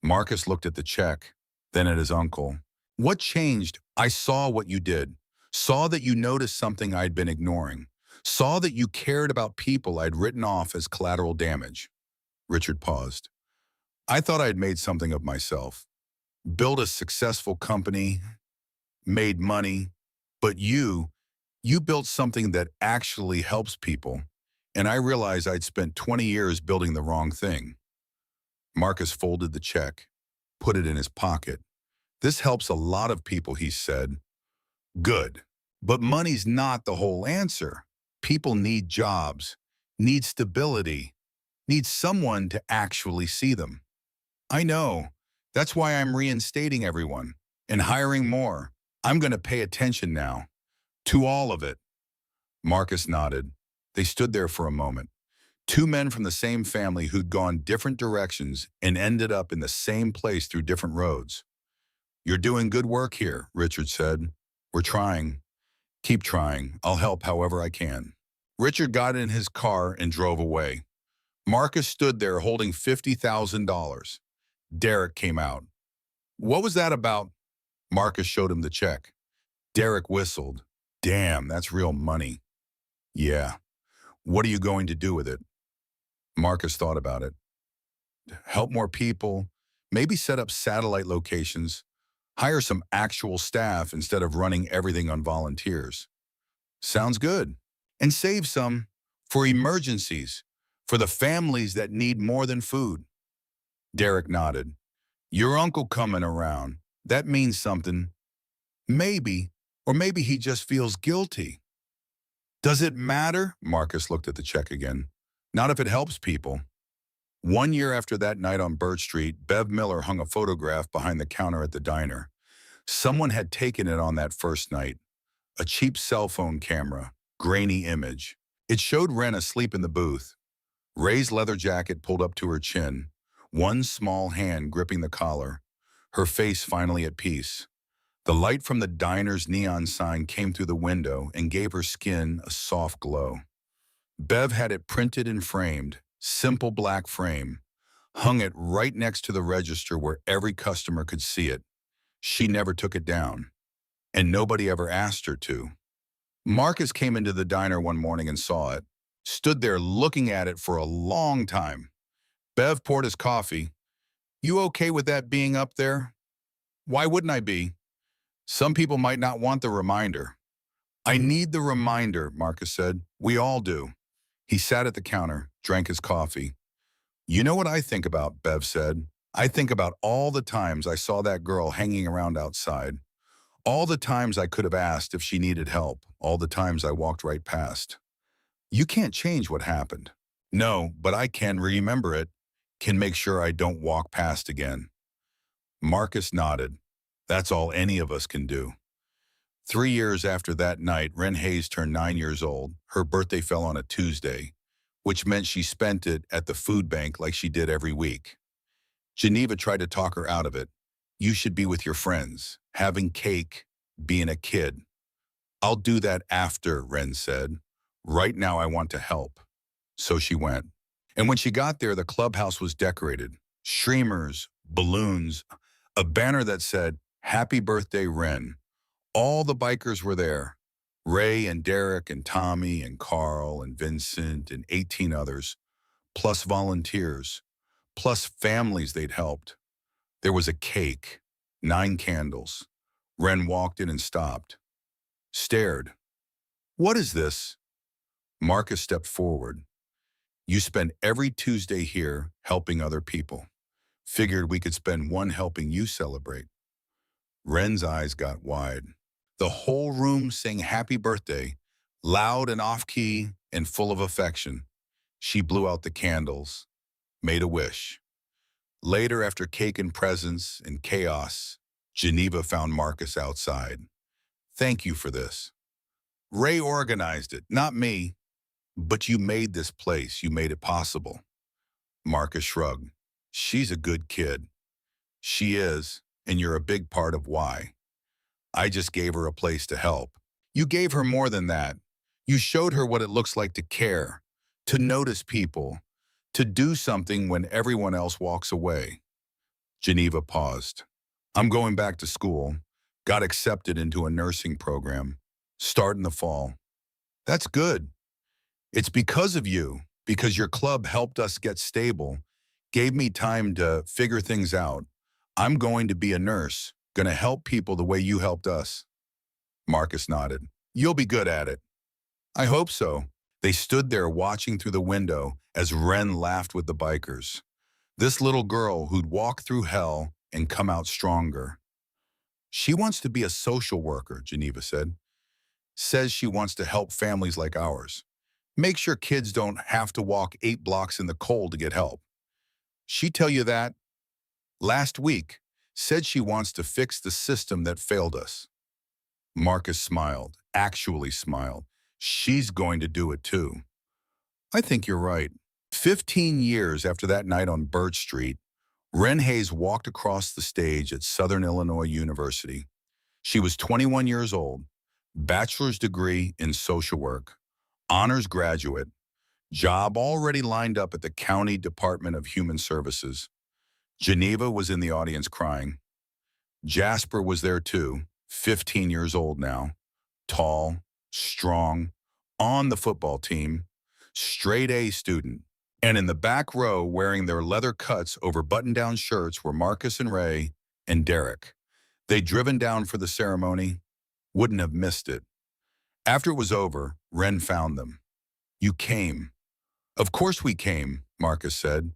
Speaker 1: Marcus looked at the check, then at his uncle. "What changed?" "I saw what you did. Saw that you noticed something I'd been ignoring. Saw that you cared about people I'd written off as collateral damage." Richard paused. "I thought I'd made something of myself. Built a successful company, made money. But you built something that actually helps people. And I realized I'd spent 20 years building the wrong thing." Marcus folded the check, put it in his pocket. "This helps a lot of people," he said. "Good. But money's not the whole answer. People need jobs, need stability, need someone to actually see them." "I know. That's why I'm reinstating everyone and hiring more. I'm going to pay attention now. To all of it." Marcus nodded. They stood there for a moment. Two men from the same family who'd gone different directions and ended up in the same place through different roads. "You're doing good work here," Richard said. "We're trying. Keep trying. I'll help however I can." Richard got in his car and drove away. Marcus stood there holding $50,000. Derek came out. "What was that about?" Marcus showed him the check. Derek whistled. "Damn, that's real money." "Yeah. What are you going to do with it?" Marcus thought about it. "Help more people, maybe set up satellite locations. Hire some actual staff instead of running everything on volunteers. Sounds good. And save some for emergencies, for the families that need more than food. Derek nodded. Your uncle coming around. That means something. Maybe, or maybe he just feels guilty. Does it matter? Marcus looked at the check again. Not if it helps people. 1 year after that night on Birch Street, Bev Miller hung a photograph behind the counter at the diner. Someone had taken it on that first night. A cheap cell phone camera, grainy image. It showed Wren asleep in the booth. Ray's leather jacket pulled up to her chin, one small hand gripping the collar, her face finally at peace. The light from the diner's neon sign came through the window and gave her skin a soft glow. Bev had it printed and framed, simple black frame, hung it right next to the register where every customer could see it. She never took it down, and nobody ever asked her to. Marcus came into the diner one morning and saw it, stood there looking at it for a long time. Bev poured his coffee. You okay with that being up there? Why wouldn't I be? Some people might not want the reminder. I need the reminder, Marcus said. We all do. He sat at the counter, drank his coffee. You know what I think about, Bev said. I think about all the times I saw that girl hanging around outside. All the times I could have asked if she needed help. All the times I walked right past. You can't change what happened. No, but I can remember it, can make sure I don't walk past again. Marcus nodded. That's all any of us can do. 3 years after that night, Wren Hayes turned 9 years old. Her birthday fell on a Tuesday, which meant she spent it at the food bank like she did every week. Geneva tried to talk her out of it. You should be with your friends, having cake, being a kid. I'll do that after, Wren said. Right now I want to help. So she went. And when she got there, the clubhouse was decorated. Streamers, balloons, a banner that said, Happy Birthday, Wren. All the bikers were there. Ray and Derek and Tommy and Carl and Vincent and 18 others, plus volunteers, plus families they'd helped. There was a cake, 9 candles. Wren walked in and stopped. Stared. What is this? Marcus stepped forward. You spend every Tuesday here helping other people. Figured we could spend one helping you celebrate. Wren's eyes got wide. The whole room sang happy birthday, loud and off-key and full of affection. She blew out the candles, made a wish. Later, after cake and presents and chaos, Geneva found Marcus outside. Thank you for this. Ray organized it, not me. But you made this place, you made it possible. Marcus shrugged. She's a good kid. She is, and you're a big part of why. I just gave her a place to help. You gave her more than that. You showed her what it looks like to care, to notice people, to do something when everyone else walks away. Geneva paused. I'm going back to school. Got accepted into a nursing program. Start in the fall. That's good. It's because of you, because your club helped us get stable, gave me time to figure things out. I'm going to be a nurse, going to help people the way you helped us. Marcus nodded. You'll be good at it. I hope so. They stood there watching through the window as Wren laughed with the bikers. This little girl who'd walked through hell and come out stronger. She wants to be a social worker, Geneva said. Says she wants to help families like ours. Make sure kids don't have to walk 8 blocks in the cold to get help. She tell you that? Last week, said she wants to fix the system that failed us. Marcus smiled, actually smiled. She's going to do it too. I think you're right. 15 years after that night on Birch Street, Wren Hayes walked across the stage at Southern Illinois University. She was 21 years old, bachelor's degree in social work, honors graduate, job already lined up at the County Department of Human Services. Geneva was in the audience crying. Jasper was there too, 15 years old now, tall, strong, on the football team, straight A student. And in the back row, wearing their leather cuts over button-down shirts, were Marcus and Ray and Derek. They'd driven down for the ceremony, wouldn't have missed it. After it was over, Ren found them. You came. Of course we came, Marcus said.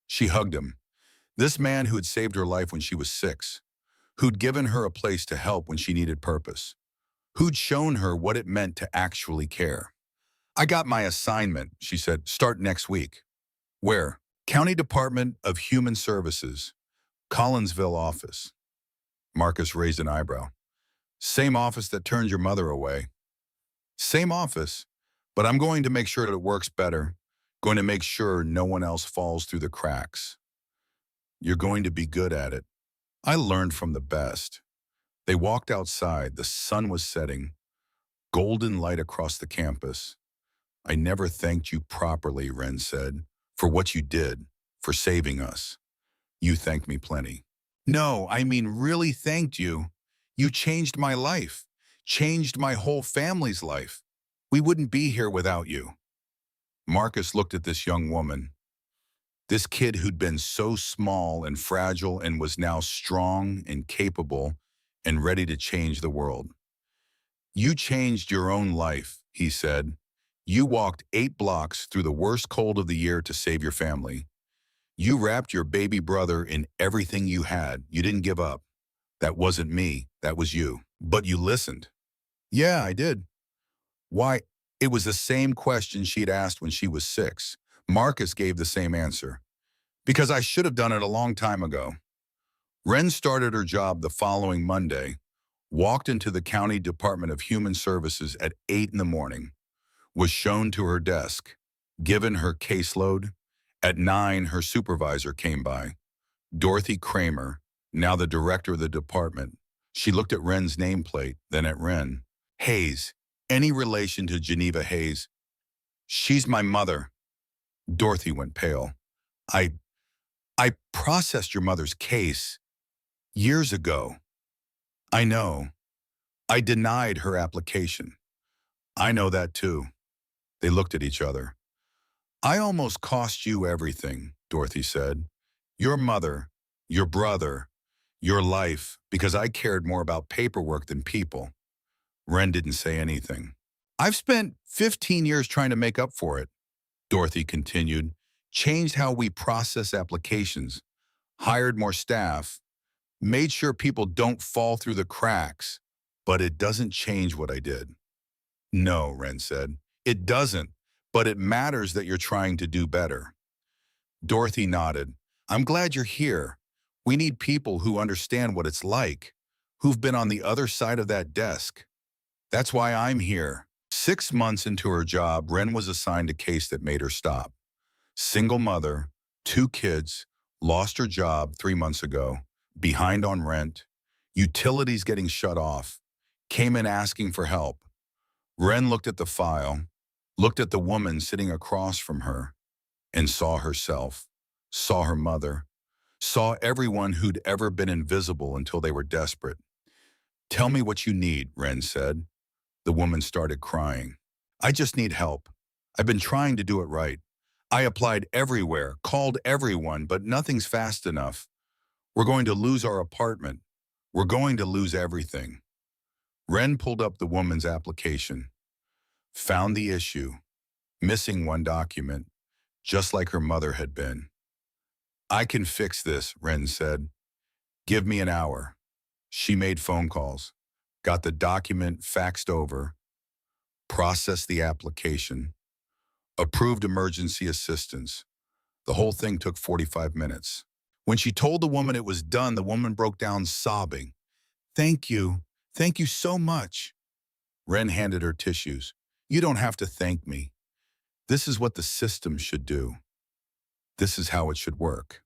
Speaker 1: She hugged him. This man who had saved her life when she was 6, who'd given her a place to help when she needed purpose, who'd shown her what it meant to actually care. I got my assignment, she said, start next week. Where? County Department of Human Services, Collinsville office. Marcus raised an eyebrow. Same office that turned your mother away. Same office, but I'm going to make sure that it works better, going to make sure no one else falls through the cracks. You're going to be good at it. I learned from the best. They walked outside. The sun was setting, golden light across the campus. I never thanked you properly, Ren said, for what you did, for saving us. You thanked me plenty. No, I mean really thanked you. You changed my life, changed my whole family's life. We wouldn't be here without you. Marcus looked at this young woman, this kid who'd been so small and fragile and was now strong and capable and ready to change the world. You changed your own life, he said. You walked 8 blocks through the worst cold of the year to save your family. You wrapped your baby brother in everything you had. You didn't give up. That wasn't me. That was you. But you listened. Yeah, I did. Why? It was the same question she'd asked when she was 6. Marcus gave the same answer. Because I should have done it a long time ago. Ren started her job the following Monday, walked into the County Department of Human Services at 8 in the morning, was shown to her desk, given her caseload. At 9, her supervisor came by, Dorothy Kramer, now the director of the department. She looked at Ren's nameplate, then at Ren. Hayes. Any relation to Geneva Hayes? She's my mother. Dorothy went pale. I processed your mother's case years ago. I know. I denied her application. I know that too. They looked at each other. I almost cost you everything, Dorothy said. Your mother, your brother, your life, because I cared more about paperwork than people. Ren didn't say anything. I've spent 15 years trying to make up for it, Dorothy continued. Changed how we process applications, hired more staff, made sure people don't fall through the cracks, but it doesn't change what I did. No, Ren said. It doesn't, but it matters that you're trying to do better. Dorothy nodded. I'm glad you're here. We need people who understand what it's like, who've been on the other side of that desk. That's why I'm here. 6 months into her job, Ren was assigned a case that made her stop. Single mother, 2 kids, lost her job 3 months ago, behind on rent, utilities getting shut off, came in asking for help. Ren looked at the file, looked at the woman sitting across from her, and saw herself, saw her mother, saw everyone who'd ever been invisible until they were desperate. Tell me what you need, Ren said. The woman started crying. I just need help. I've been trying to do it right. I applied everywhere, called everyone, but nothing's fast enough. We're going to lose our apartment. We're going to lose everything. Ren pulled up the woman's application, found the issue, missing one document, just like her mother had been. I can fix this, Ren said. Give me an hour. She made phone calls, got the document faxed over, processed the application, approved emergency assistance. The whole thing took 45 minutes. When she told the woman it was done, the woman broke down sobbing. Thank you. Thank you so much. Ren handed her tissues. You don't have to thank me. This is what the system should do. This is how it should work.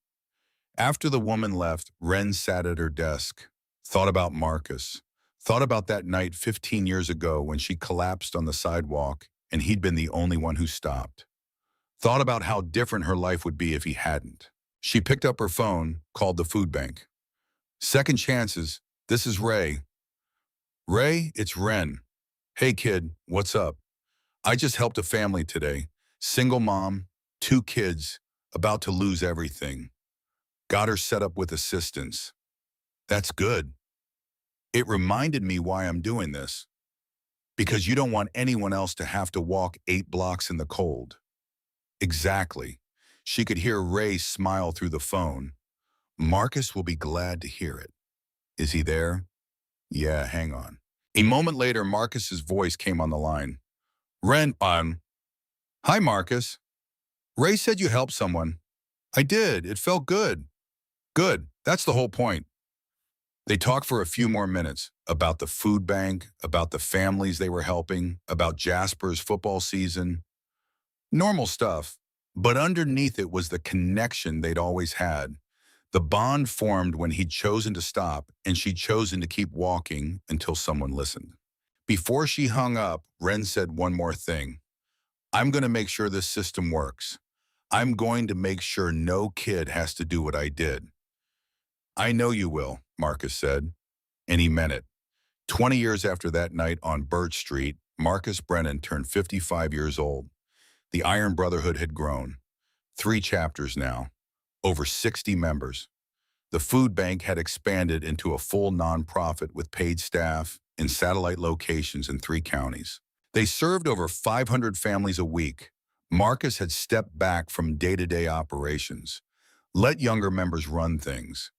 Speaker 1: After the woman left, Ren sat at her desk, thought about Marcus, thought about that night 15 years ago when she collapsed on the sidewalk and he'd been the only one who stopped. Thought about how different her life would be if he hadn't. She picked up her phone, called the food bank. Second chances, this is Ray. Ray, it's Ren. Hey kid, what's up? I just helped a family today. Single mom, 2 kids, about to lose everything. Got her set up with assistance. That's good. It reminded me why I'm doing this, because you don't want anyone else to have to walk 8 blocks in the cold. Exactly. She could hear Ray smile through the phone. Marcus will be glad to hear it. Is he there? Yeah, hang on. A moment later, Marcus's voice came on the line. Ren, hi, Marcus. Ray said you helped someone. I did. It felt good. Good. That's the whole point. They talked for a few more minutes about the food bank, about the families they were helping, about Jasper's football season. Normal stuff. But underneath it was the connection they'd always had. The bond formed when he'd chosen to stop and she'd chosen to keep walking until someone listened. Before she hung up, Ren said one more thing. I'm going to make sure this system works. I'm going to make sure no kid has to do what I did. I know you will, Marcus said, and he meant it. 20 years after that night on Birch Street, Marcus Brennan turned 55 years old. The Iron Brotherhood had grown. 3 chapters now, over 60 members. The food bank had expanded into a full nonprofit with paid staff in satellite locations in 3 counties. They served over 500 families a week. Marcus had stepped back from day-to-day operations, let younger members run things.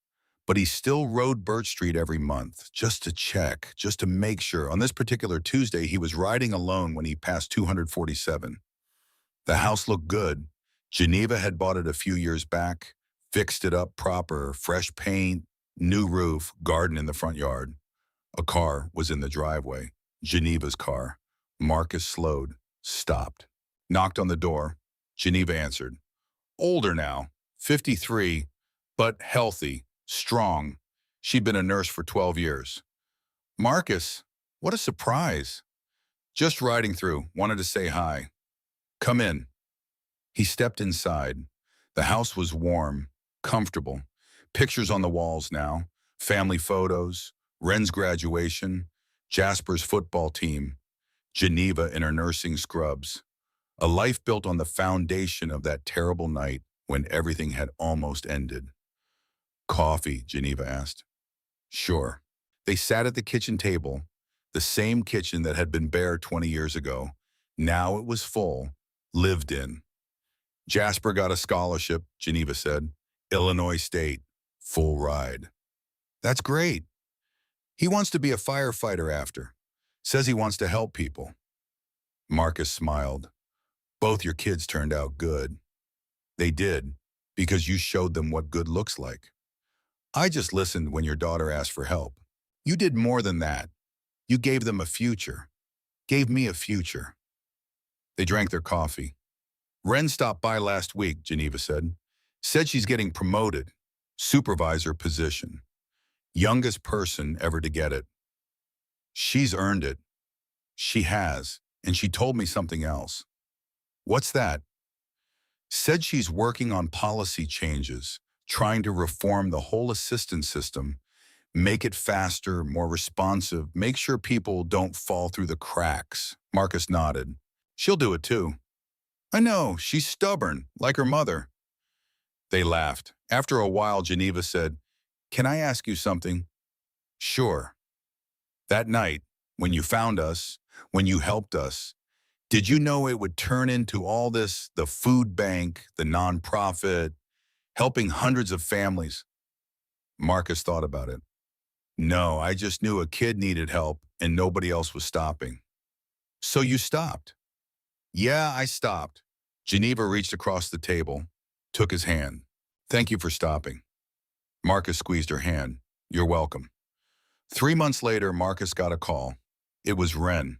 Speaker 1: But he still rode Birch Street every month, just to check, just to make sure. On this particular Tuesday, he was riding alone when he passed 247. The house looked good. Geneva had bought it a few years back, fixed it up proper, fresh paint, new roof, garden in the front yard. A car was in the driveway, Geneva's car. Marcus slowed, stopped, knocked on the door. Geneva answered. Older now, 53, but healthy, strong. She'd been a nurse for 12 years. Marcus, what a surprise. Just riding through, wanted to say hi. Come in. He stepped inside. The house was warm, comfortable. Pictures on the walls now, family photos, Ren's graduation, Jasper's football team, Geneva in her nursing scrubs. A life built on the foundation of that terrible night when everything had almost ended. Coffee, Geneva asked. Sure. They sat at the kitchen table, the same kitchen that had been bare 20 years ago. Now it was full, lived in. Jasper got a scholarship, Geneva said. Illinois State, full ride. That's great. He wants to be a firefighter after. Says he wants to help people. Marcus smiled. Both your kids turned out good. They did, because you showed them what good looks like. I just listened when your daughter asked for help. You did more than that. You gave them a future. Gave me a future. They drank their coffee. Ren stopped by last week, Geneva said. Said she's getting promoted. Supervisor position. Youngest person ever to get it. She's earned it. She has, and she told me something else. What's that? Said she's working on policy changes, trying to reform the whole assistance system, make it faster, more responsive, make sure people don't fall through the cracks. Marcus nodded. She'll do it too. I know, she's stubborn, like her mother. They laughed. After a while, Geneva said, Can I ask you something? Sure. That night, when you found us, when you helped us, did you know it would turn into all this, the food bank, the nonprofit, helping hundreds of families? Marcus thought about it. No, I just knew a kid needed help and nobody else was stopping. So you stopped? Yeah, I stopped. Geneva reached across the table, took his hand. Thank you for stopping. Marcus squeezed her hand. You're welcome. 3 months later, Marcus got a call. It was Ren.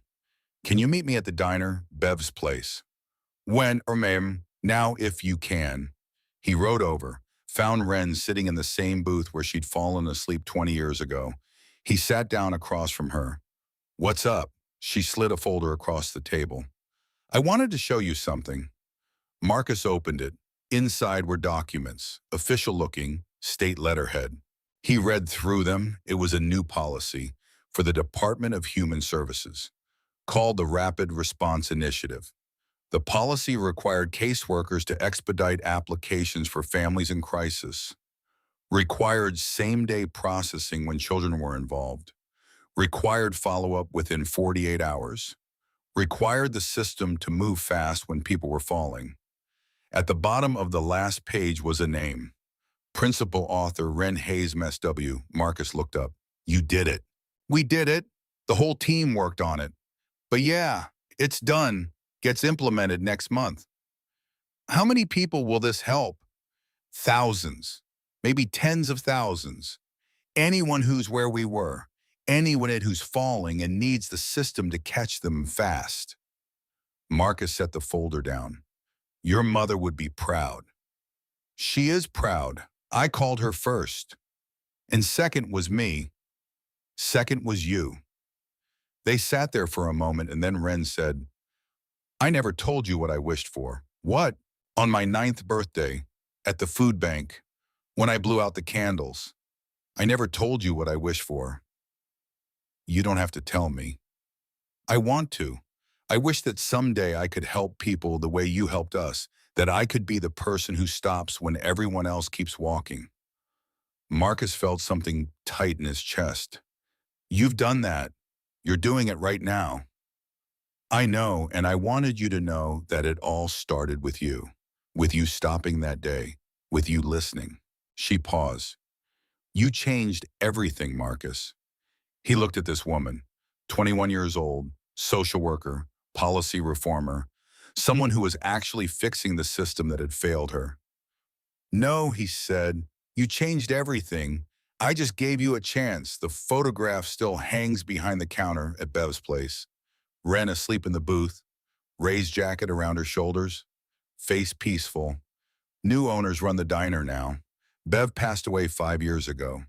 Speaker 1: Can you meet me at the diner, Bev's place? When, or ma'am, now if you can. He rode over, found Ren sitting in the same booth where she'd fallen asleep 20 years ago. He sat down across from her. What's up? She slid a folder across the table. I wanted to show you something. Marcus opened it. Inside were documents, official looking, state letterhead. He read through them. It was a new policy for the Department of Human Services, called the Rapid Response Initiative. The policy required caseworkers to expedite applications for families in crisis, required same-day processing when children were involved, required follow-up within 48 hours, required the system to move fast when people were falling. At the bottom of the last page was a name. Principal author Ren Hayes MSW. Marcus looked up. You did it. We did it. The whole team worked on it. But yeah, it's done. Gets implemented next month. How many people will this help? Thousands. Maybe tens of thousands. Anyone who's where we were. Anyone who's falling and needs the system to catch them fast. Marcus set the folder down. Your mother would be proud. She is proud. I called her first. And second was me. Second was you. They sat there for a moment and then Ren said, I never told you what I wished for. What? On my 9th birthday, at the food bank, when I blew out the candles. I never told you what I wish for. You don't have to tell me. I want to. I wish that someday I could help people the way you helped us, that I could be the person who stops when everyone else keeps walking. Marcus felt something tight in his chest. You've done that. You're doing it right now. I know, and I wanted you to know that it all started with you stopping that day, with you listening. She paused. You changed everything, Marcus. He looked at this woman, 21 years old, social worker, policy reformer, someone who was actually fixing the system that had failed her. No, he said, you changed everything. I just gave you a chance. The photograph still hangs behind the counter at Bev's place. Ren asleep in the booth, raised jacket around her shoulders, face peaceful. New owners run the diner now. Bev passed away 5 years ago,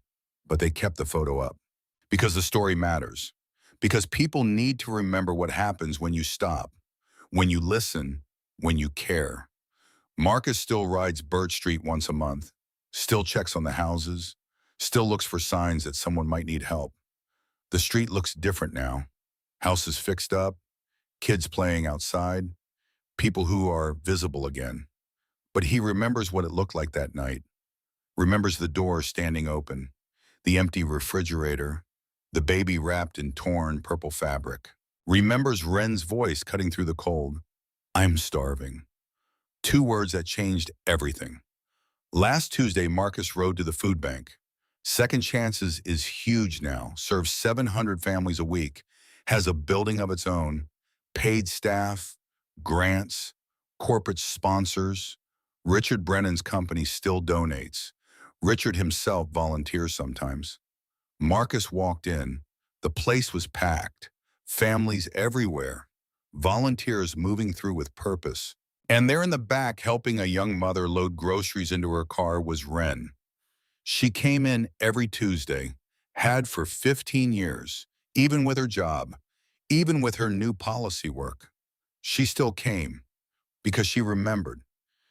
Speaker 1: but they kept the photo up. Because the story matters. Because people need to remember what happens when you stop, when you listen, when you care. Marcus still rides Birch Street once a month, still checks on the houses, still looks for signs that someone might need help. The street looks different now. Houses fixed up, kids playing outside, people who are visible again. But he remembers what it looked like that night, remembers the door standing open, the empty refrigerator, the baby wrapped in torn purple fabric. Remembers Ren's voice cutting through the cold. I'm starving. 2 words that changed everything. Last Tuesday, Marcus rode to the food bank. Second Chances is huge now, serves 700 families a week, has a building of its own, paid staff, grants, corporate sponsors. Richard Brennan's company still donates. Richard himself volunteers sometimes. Marcus walked in. The place was packed. Families everywhere. Volunteers moving through with purpose. And there in the back helping a young mother load groceries into her car was Ren. She came in every Tuesday, had for 15 years, even with her job, even with her new policy work. She still came because she remembered.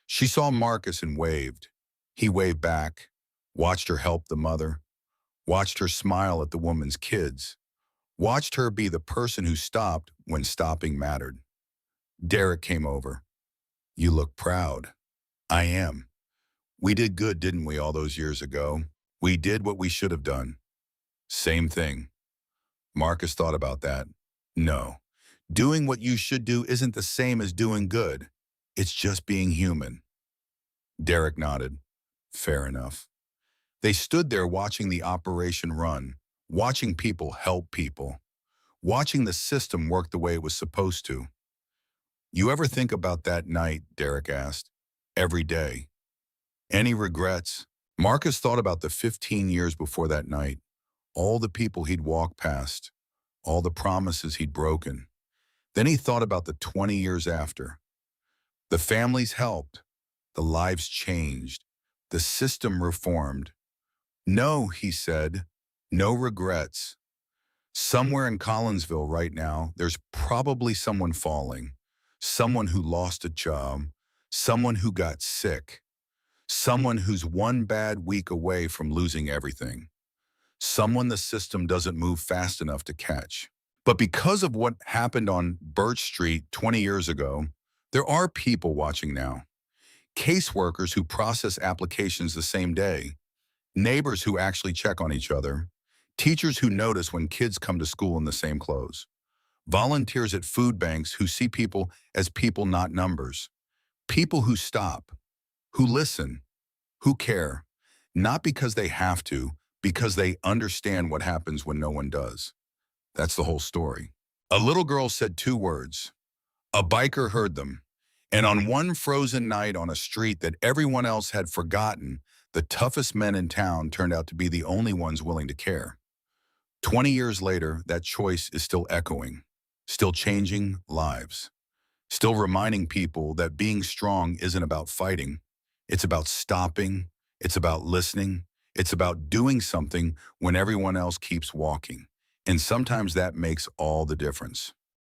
Speaker 1: She saw Marcus and waved. He waved back, watched her help the mother, watched her smile at the woman's kids, watched her be the person who stopped when stopping mattered. Derek came over. You look proud. I am. We did good, didn't we, all those years ago? We did what we should have done. Same thing. Marcus thought about that. No. Doing what you should do isn't the same as doing good. It's just being human. Derek nodded. Fair enough. They stood there watching the operation run, watching people help people, watching the system work the way it was supposed to. You ever think about that night, Derek asked. Every day. Any regrets? Marcus thought about the 15 years before that night, all the people he'd walked past, all the promises he'd broken. Then he thought about the 20 years after. The families helped, the lives changed, the system reformed. No, he said, no regrets. Somewhere in Collinsville right now, there's probably someone falling, someone who lost a job, someone who got sick, someone who's one bad week away from losing everything, someone the system doesn't move fast enough to catch. But because of what happened on Birch Street 20 years ago, there are people watching now. Caseworkers who process applications the same day, neighbors who actually check on each other, Teachers who notice when kids come to school in the same clothes. Volunteers at food banks who see people as people, not numbers. People who stop, who listen, who care, not because they have to, because they understand what happens when no one does. That's the whole story. A little girl said two words. A biker heard them. And on one frozen night on a street that everyone else had forgotten, the toughest men in town turned out to be the only ones willing to care. 20 years later, that choice is still echoing, still changing lives, still reminding people that being strong isn't about fighting. It's about stopping. It's about listening. It's about doing something when everyone else keeps walking. And sometimes that makes all the difference.